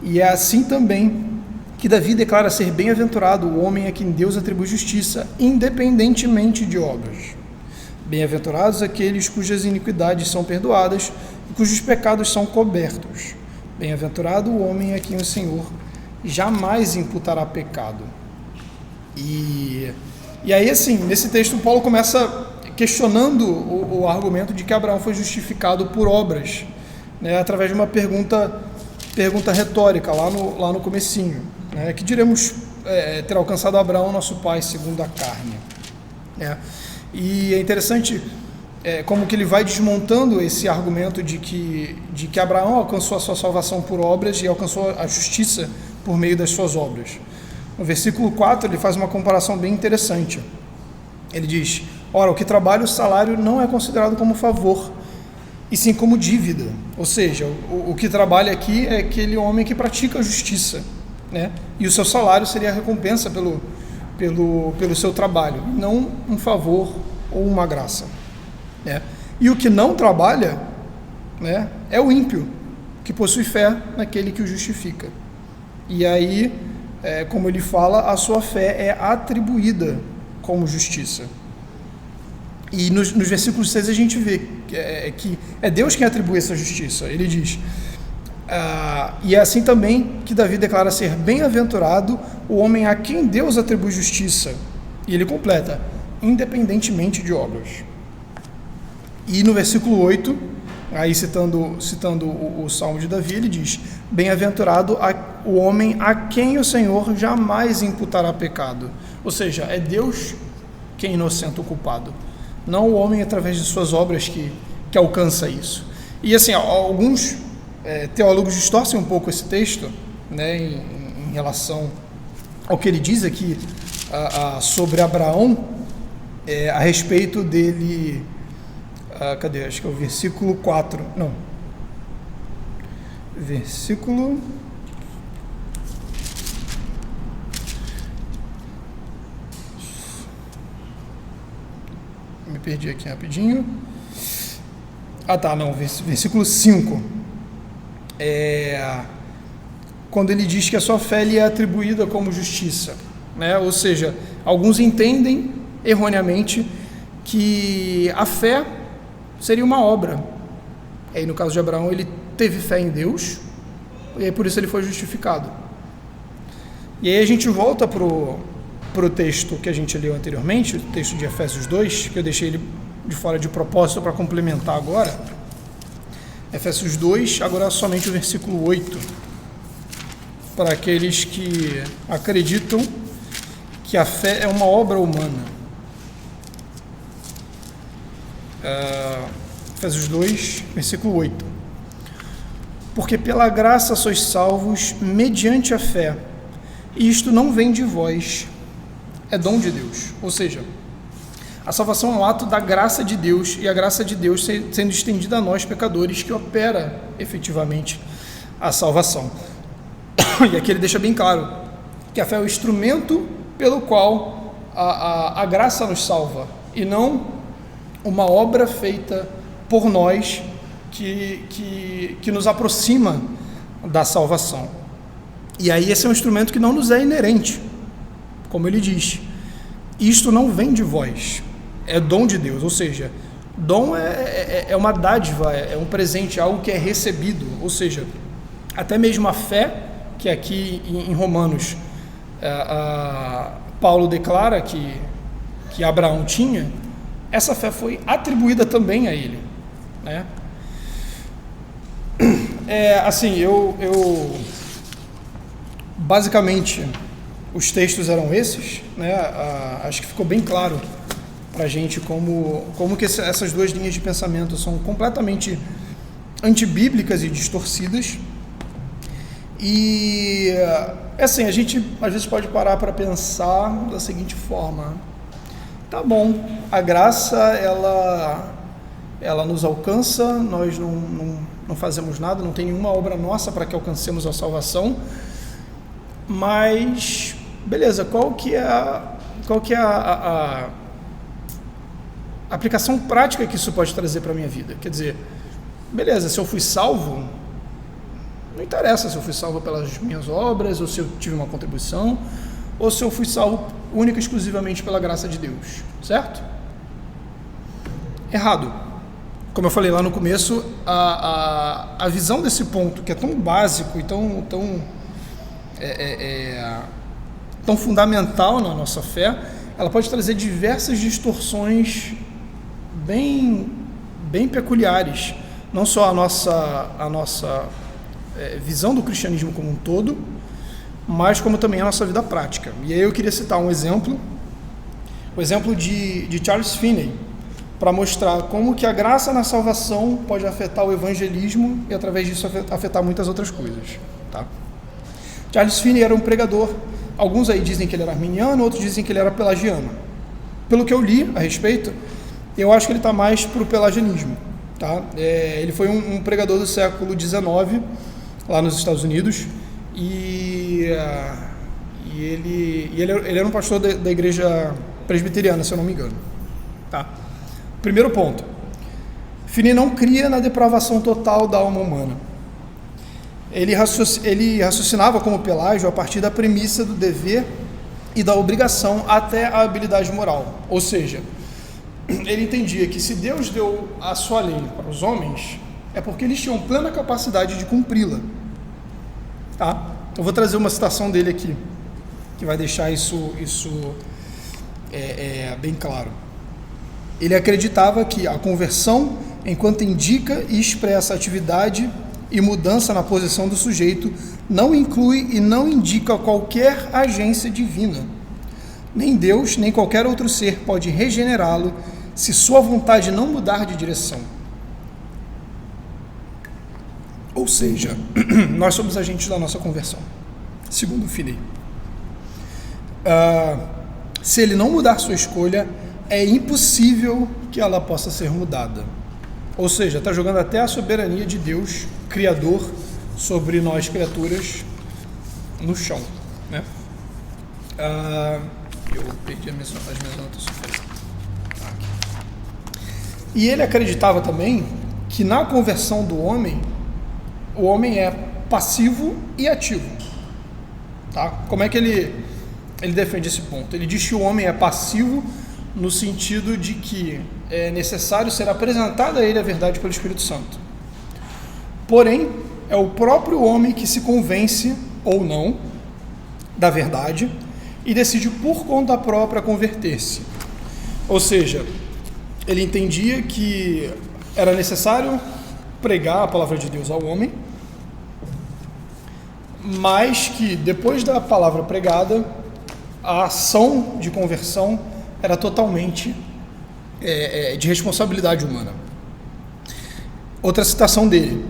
E é assim também que Davi declara ser bem-aventurado o homem a quem Deus atribui justiça, independentemente de obras. Bem-aventurados aqueles cujas iniquidades são perdoadas e cujos pecados são cobertos. Bem-aventurado o homem a quem o Senhor jamais imputará pecado. E aí, assim, nesse texto, Paulo começa questionando o argumento de que Abraão foi justificado por obras, né, através de uma pergunta retórica, lá no comecinho, né, que diremos ter alcançado Abraão, nosso pai, segundo a carne. Né? E é interessante como que ele vai desmontando esse argumento de que Abraão alcançou a sua salvação por obras e alcançou a justiça por meio das suas obras. No versículo 4, ele faz uma comparação bem interessante. Ele diz: ora, o que trabalha, o salário não é considerado como favor, e sim como dívida. Ou seja, o que trabalha aqui é aquele homem que pratica a justiça, né? E o seu salário seria a recompensa pelo seu trabalho, não um favor ou uma graça, né? E o que não trabalha, né, é o ímpio, que possui fé naquele que o justifica. E aí, como ele fala, a sua fé é atribuída como justiça. E nos versículos 6 a gente vê que é Deus quem atribui essa justiça. Ele diz, e é assim também que Davi declara ser bem-aventurado o homem a quem Deus atribui justiça. E ele completa, independentemente de obras. E no versículo 8, aí citando o Salmo de Davi, ele diz, bem-aventurado o homem a quem o Senhor jamais imputará pecado. Ou seja, é Deus quem inocenta o culpado, não o homem através de suas obras que alcança isso. E assim, alguns teólogos distorcem um pouco esse texto, né, em relação ao que ele diz aqui sobre Abraão, a respeito dele Cadê? Acho que é o versículo 4. Não. Versículo... Me perdi aqui rapidinho. Não. Versículo 5. Quando ele diz que a sua fé lhe é atribuída como justiça, né? Ou seja, alguns entendem erroneamente que a fé seria uma obra. E aí, no caso de Abraão, ele teve fé em Deus, e aí por isso ele foi justificado. E aí a gente volta para o texto que a gente leu anteriormente, o texto de Efésios 2, que eu deixei ele de fora de propósito para complementar agora. Efésios 2, agora somente o versículo 8, para aqueles que acreditam que a fé é uma obra humana. Efésios 2, versículo 8. Porque pela graça sois salvos mediante a fé, e isto não vem de vós, é dom de Deus. Ou seja, a salvação é um ato da graça de Deus, e a graça de Deus sendo estendida a nós, pecadores, que opera efetivamente a salvação. E aqui ele deixa bem claro que a fé é o instrumento pelo qual a graça nos salva, e não uma obra feita por nós que nos aproxima da salvação. E aí esse é um instrumento que não nos é inerente, como ele diz. Isto não vem de vós, é dom de Deus. Ou seja, dom é uma dádiva, é um presente, é algo que é recebido. Ou seja, até mesmo a fé, que aqui em Romanos Paulo declara que Abraão tinha, essa fé foi atribuída também a ele, né? Basicamente os textos eram esses, né? Acho que ficou bem claro para a gente como que essas duas linhas de pensamento são completamente antibíblicas e distorcidas. E assim, a gente às vezes pode parar para pensar da seguinte forma: tá bom, a graça ela nos alcança, nós não fazemos nada, não tem nenhuma obra nossa para que alcancemos a salvação, mas beleza, qual que é a aplicação prática que isso pode trazer para a minha vida? Quer dizer, beleza, se eu fui salvo, não interessa se eu fui salvo pelas minhas obras, ou se eu tive uma contribuição, ou se eu fui salvo única e exclusivamente pela graça de Deus, certo? Errado. Como eu falei lá no começo, a visão desse ponto, que é tão básico e tão fundamental na nossa fé, ela pode trazer diversas distorções bem peculiares, não só a nossa visão do cristianismo como um todo, mas como também a nossa vida prática. E aí eu queria citar um exemplo, o exemplo de Charles Finney, para mostrar como que a graça na salvação pode afetar o evangelismo e através disso afetar muitas outras coisas, tá? Charles Finney era um pregador, alguns aí dizem que ele era arminiano, outros dizem que ele era pelagiano. Pelo que eu li a respeito, eu acho que ele está mais para o pelagianismo, tá? Ele foi um pregador do século XIX, lá nos Estados Unidos, e ele era um pastor da igreja presbiteriana, se eu não me engano, tá? Primeiro ponto: Finney não cria na depravação total da alma humana. Ele raciocinava como Pelágio a partir da premissa do dever e da obrigação até a habilidade moral. Ou seja, ele entendia que se Deus deu a sua lei para os homens, é porque eles tinham plena capacidade de cumpri-la. Tá? Eu vou trazer uma citação dele aqui, que vai deixar isso bem claro. Ele acreditava que a conversão, enquanto indica e expressa atividade e mudança na posição do sujeito, não inclui e não indica qualquer agência divina. Nem Deus, nem qualquer outro ser pode regenerá-lo se sua vontade não mudar de direção. Ou seja, nós somos agentes da nossa conversão, segundo Finney. Se ele não mudar sua escolha, é impossível que ela possa ser mudada. Ou seja, está jogando até a soberania de Deus, Criador, sobre nós, criaturas, no chão, né? Eu perdi as minhas anotações. Aqui. E ele acreditava também que na conversão do homem, o homem é passivo e ativo. Tá? Como é que ele defende esse ponto? Ele diz que o homem é passivo no sentido de que é necessário ser apresentada a ele a verdade pelo Espírito Santo. Porém, é o próprio homem que se convence ou não da verdade e decide por conta própria converter-se. Ou seja, ele entendia que era necessário pregar a palavra de Deus ao homem, mas que depois da palavra pregada, a ação de conversão era totalmente de responsabilidade humana. Outra citação dele: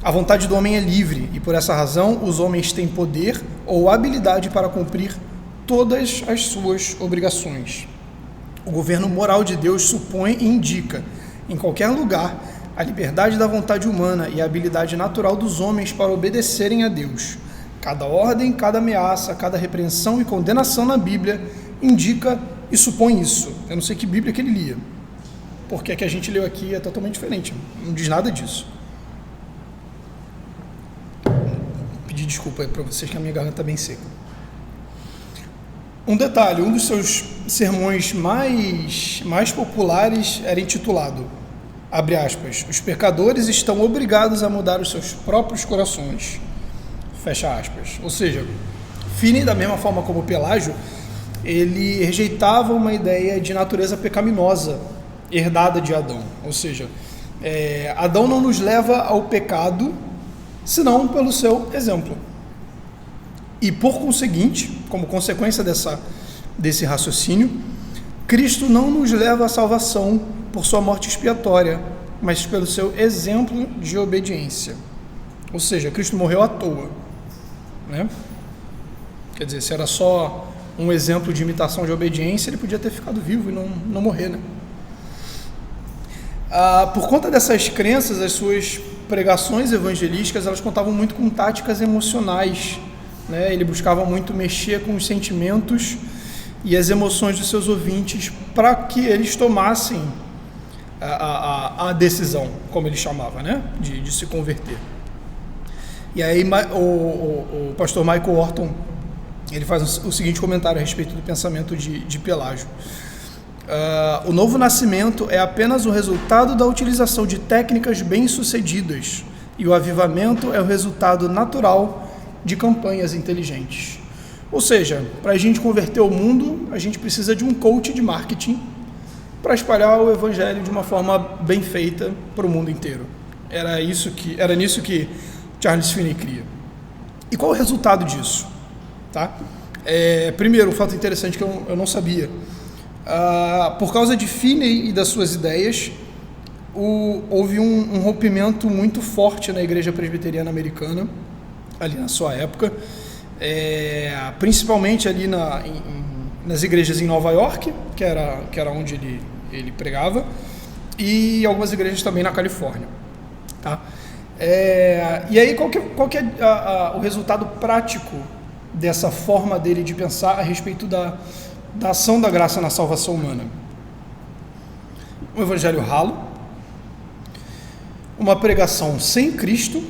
a vontade do homem é livre e por essa razão os homens têm poder ou habilidade para cumprir todas as suas obrigações. O governo moral de Deus supõe e indica, em qualquer lugar, a liberdade da vontade humana e a habilidade natural dos homens para obedecerem a Deus. Cada ordem, cada ameaça, cada repreensão e condenação na Bíblia indica e supõe isso. Eu não sei que Bíblia que ele lia, porque a que a gente leu aqui é totalmente diferente, não diz nada disso. Pedir desculpa aí para vocês que a minha garganta está bem seca. Um detalhe, um dos seus sermões mais populares era intitulado, abre aspas, os pecadores estão obrigados a mudar os seus próprios corações, fecha aspas. Ou seja, Finney, da mesma forma como Pelágio, ele rejeitava uma ideia de natureza pecaminosa herdada de Adão. Ou seja, Adão não nos leva ao pecado senão pelo seu exemplo. E por conseguinte, como consequência desse raciocínio, Cristo não nos leva à salvação por sua morte expiatória, mas pelo seu exemplo de obediência. Ou seja, Cristo morreu à toa, né? Quer dizer, se era só um exemplo de imitação de obediência, ele podia ter ficado vivo e não morrer, né? Por conta dessas crenças, as suas pregações evangelísticas, elas contavam muito com táticas emocionais, né? Ele buscava muito mexer com os sentimentos e as emoções dos seus ouvintes para que eles tomassem a decisão, como ele chamava, né? de se converter. E aí o pastor Michael Horton, ele faz o seguinte comentário a respeito do pensamento de Pelágio. O novo nascimento é apenas o resultado da utilização de técnicas bem-sucedidas e o avivamento é o resultado natural de campanhas inteligentes. Ou seja, para a gente converter o mundo, a gente precisa de um coach de marketing para espalhar o evangelho de uma forma bem feita para o mundo inteiro. Era nisso que Charles Finney cria. E qual é o resultado disso? Tá? Primeiro, um fato interessante que eu não sabia. Por causa de Finney e das suas ideias, houve um rompimento muito forte na igreja presbiteriana americana, ali na sua época, principalmente ali nas igrejas em Nova York, que era onde ele pregava, e algumas igrejas também na Califórnia. Tá? E aí, qual que é o resultado prático dessa forma dele de pensar a respeito da ação da graça na salvação humana? Um evangelho ralo, uma pregação sem Cristo,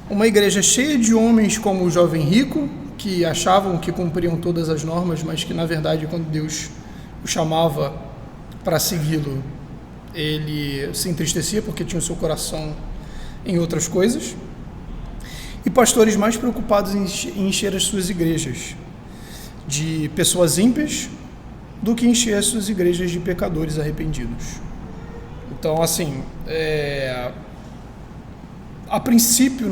uma igreja cheia de homens como o jovem rico, que achavam que cumpriam todas as normas, mas que, na verdade, quando Deus o chamava para segui-lo, ele se entristecia porque tinha o seu coração em outras coisas, e pastores mais preocupados em encher as suas igrejas de pessoas ímpias do que encher as suas igrejas de pecadores arrependidos. Então, assim, a princípio,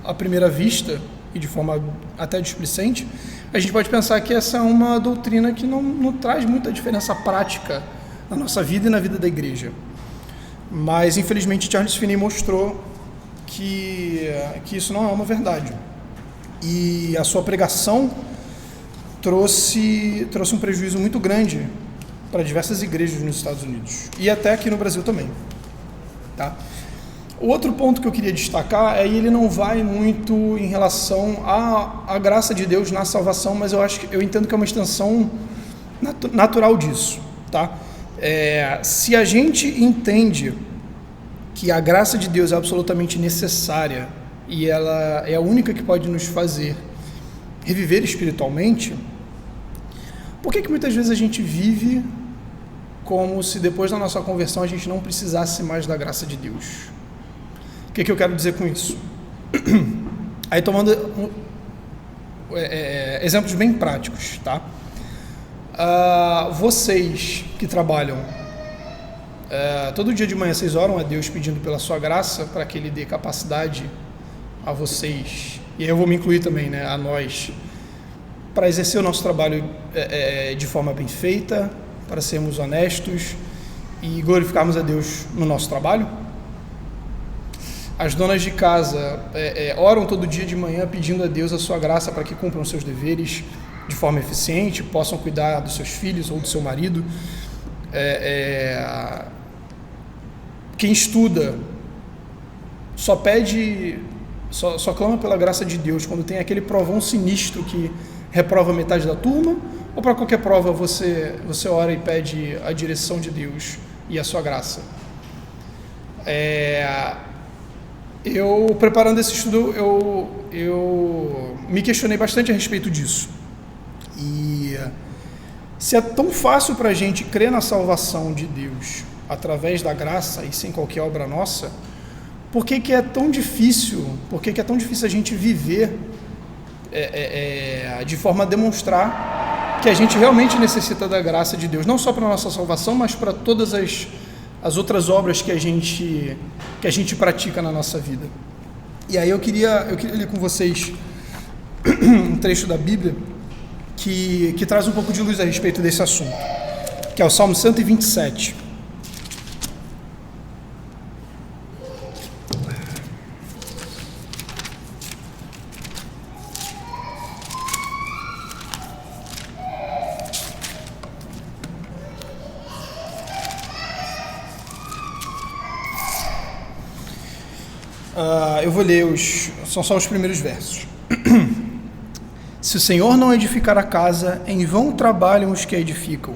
à primeira vista, e de forma até displicente, a gente pode pensar que essa é uma doutrina que não traz muita diferença prática na nossa vida e na vida da igreja. Mas, infelizmente, Charles Finney mostrou que isso não é uma verdade. E a sua pregação trouxe um prejuízo muito grande para diversas igrejas nos Estados Unidos e até aqui no Brasil também, tá? O outro ponto que eu queria destacar é que ele não vai muito em relação à graça de Deus na salvação, mas eu entendo que é uma extensão natural disso, tá? Se a gente entende que a graça de Deus é absolutamente necessária e ela é a única que pode nos fazer reviver espiritualmente, por que muitas vezes a gente vive como se depois da nossa conversão a gente não precisasse mais da graça de Deus? O que eu quero dizer com isso? Aí tomando exemplos bem práticos, tá? Vocês que trabalham, todo dia de manhã vocês oram a Deus pedindo pela sua graça para que Ele dê capacidade a vocês, e aí eu vou me incluir também, né, a nós, para exercer o nosso trabalho de forma bem feita, para sermos honestos e glorificarmos a Deus no nosso trabalho? As donas de casa oram todo dia de manhã pedindo a Deus a sua graça para que cumpram seus deveres de forma eficiente, possam cuidar dos seus filhos ou do seu marido. Quem estuda só clama pela graça de Deus quando tem aquele provão sinistro que reprova metade da turma, ou para qualquer prova você ora e pede a direção de Deus e a sua graça? Eu, preparando esse estudo, eu me questionei bastante a respeito disso. E se é tão fácil para a gente crer na salvação de Deus através da graça e sem qualquer obra nossa, por que é tão difícil? Por que é tão difícil a gente viver de forma a demonstrar que a gente realmente necessita da graça de Deus, não só para a nossa salvação, mas para todas as outras obras que a gente pratica na nossa vida? E aí eu queria ler com vocês um trecho da Bíblia que traz um pouco de luz a respeito desse assunto, que é o Salmo 127. Eu vou ler são só os primeiros versos. Se o Senhor não edificar a casa, em vão trabalham os que a edificam.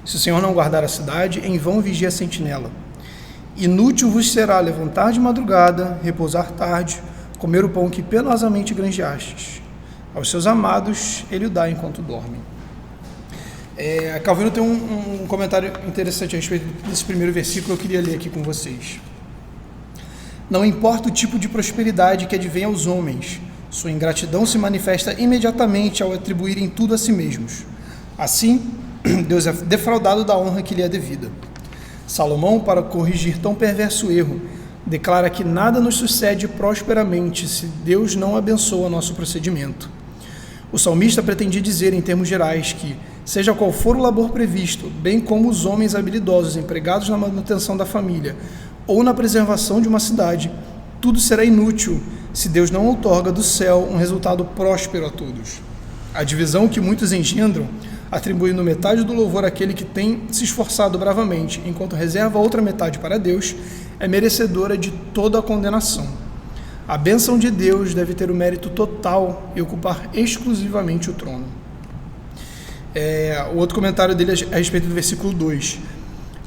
Se o Senhor não guardar a cidade, em vão vigia a sentinela. Inútil vos será levantar de madrugada, repousar tarde, comer o pão que penosamente granjeastes. Aos seus amados ele o dá enquanto dormem. Calvino tem um comentário interessante a respeito desse primeiro versículo, eu queria ler aqui com vocês. Não importa o tipo de prosperidade que advém aos homens, sua ingratidão se manifesta imediatamente ao atribuírem tudo a si mesmos. Assim, Deus é defraudado da honra que lhe é devida. Salomão, para corrigir tão perverso erro, declara que nada nos sucede prosperamente se Deus não abençoa nosso procedimento. O salmista pretendia dizer, em termos gerais, que, seja qual for o labor previsto, bem como os homens habilidosos empregados na manutenção da família ou na preservação de uma cidade, tudo será inútil se Deus não outorga do céu um resultado próspero a todos. A divisão que muitos engendram, atribuindo metade do louvor àquele que tem se esforçado bravamente, enquanto reserva outra metade para Deus, é merecedora de toda a condenação. A bênção de Deus deve ter o mérito total e ocupar exclusivamente o trono. O outro comentário dele é a respeito do versículo 2.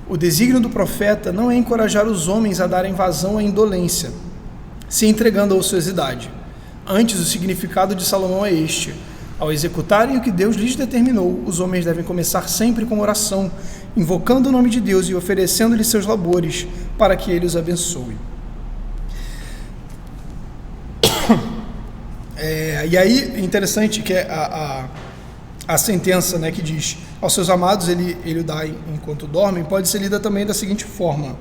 O desígnio do profeta não é encorajar os homens a darem vazão à indolência, se entregando à ociosidade. Antes, o significado de Salomão é este: ao executarem o que Deus lhes determinou, os homens devem começar sempre com oração, invocando o nome de Deus e oferecendo-lhe seus labores para que Ele os abençoe. E aí é interessante que a sentença, né, que diz aos seus amados ele o dá enquanto dormem, pode ser lida também da seguinte forma: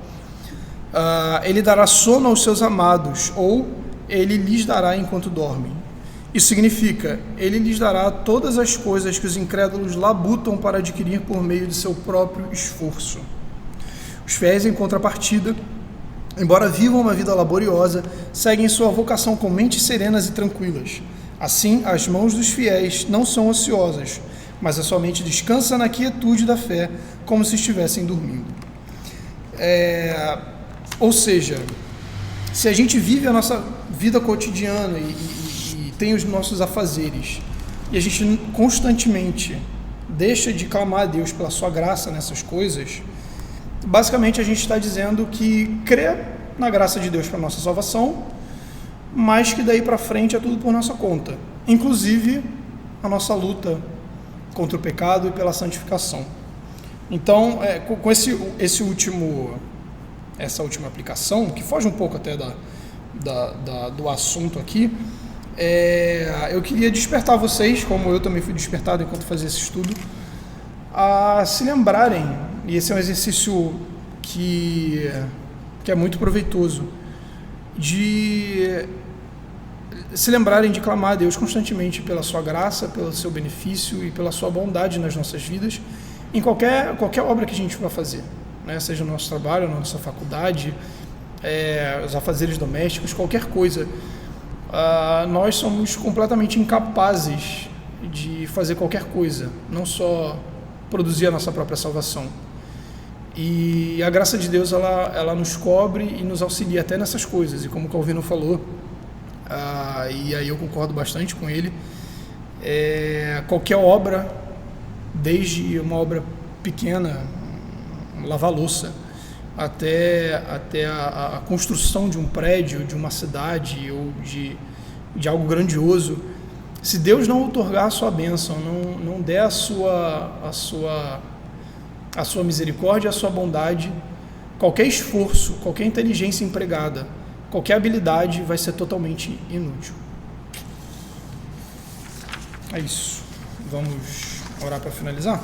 ele dará sono aos seus amados, ou ele lhes dará enquanto dormem. Isso significa, ele lhes dará todas as coisas que os incrédulos labutam para adquirir por meio de seu próprio esforço. Os fiéis, em contrapartida, embora vivam uma vida laboriosa, seguem sua vocação com mentes serenas e tranquilas. Assim, as mãos dos fiéis não são ociosas, mas a sua mente descansa na quietude da fé, como se estivessem dormindo. Ou seja, se a gente vive a nossa vida cotidiana e tem os nossos afazeres, e a gente constantemente deixa de clamar a Deus pela sua graça nessas coisas, basicamente a gente está dizendo que crê na graça de Deus para a nossa salvação, mas que daí para frente é tudo por nossa conta, inclusive a nossa luta contra o pecado e pela santificação. Então, com essa última aplicação, que foge um pouco até do assunto aqui, eu queria despertar vocês, como eu também fui despertado enquanto fazia esse estudo, a se lembrarem, e esse é um exercício que é muito proveitoso, de se lembrarem de clamar a Deus constantemente pela sua graça, pelo seu benefício e pela sua bondade nas nossas vidas, em qualquer obra que a gente vai fazer, né? Seja no nosso trabalho, na nossa faculdade, os afazeres domésticos, qualquer coisa. Nós somos completamente incapazes de fazer qualquer coisa, não só produzir a nossa própria salvação. E a graça de Deus, ela nos cobre e nos auxilia até nessas coisas. E como o Calvino falou, e aí eu concordo bastante com ele, qualquer obra, desde uma obra pequena, lavar louça, até a construção de um prédio, de uma cidade ou de algo grandioso, se Deus não outorgar a sua bênção, não der a sua misericórdia, a sua bondade, qualquer esforço, qualquer inteligência empregada, qualquer habilidade vai ser totalmente inútil. É isso. Vamos orar para finalizar?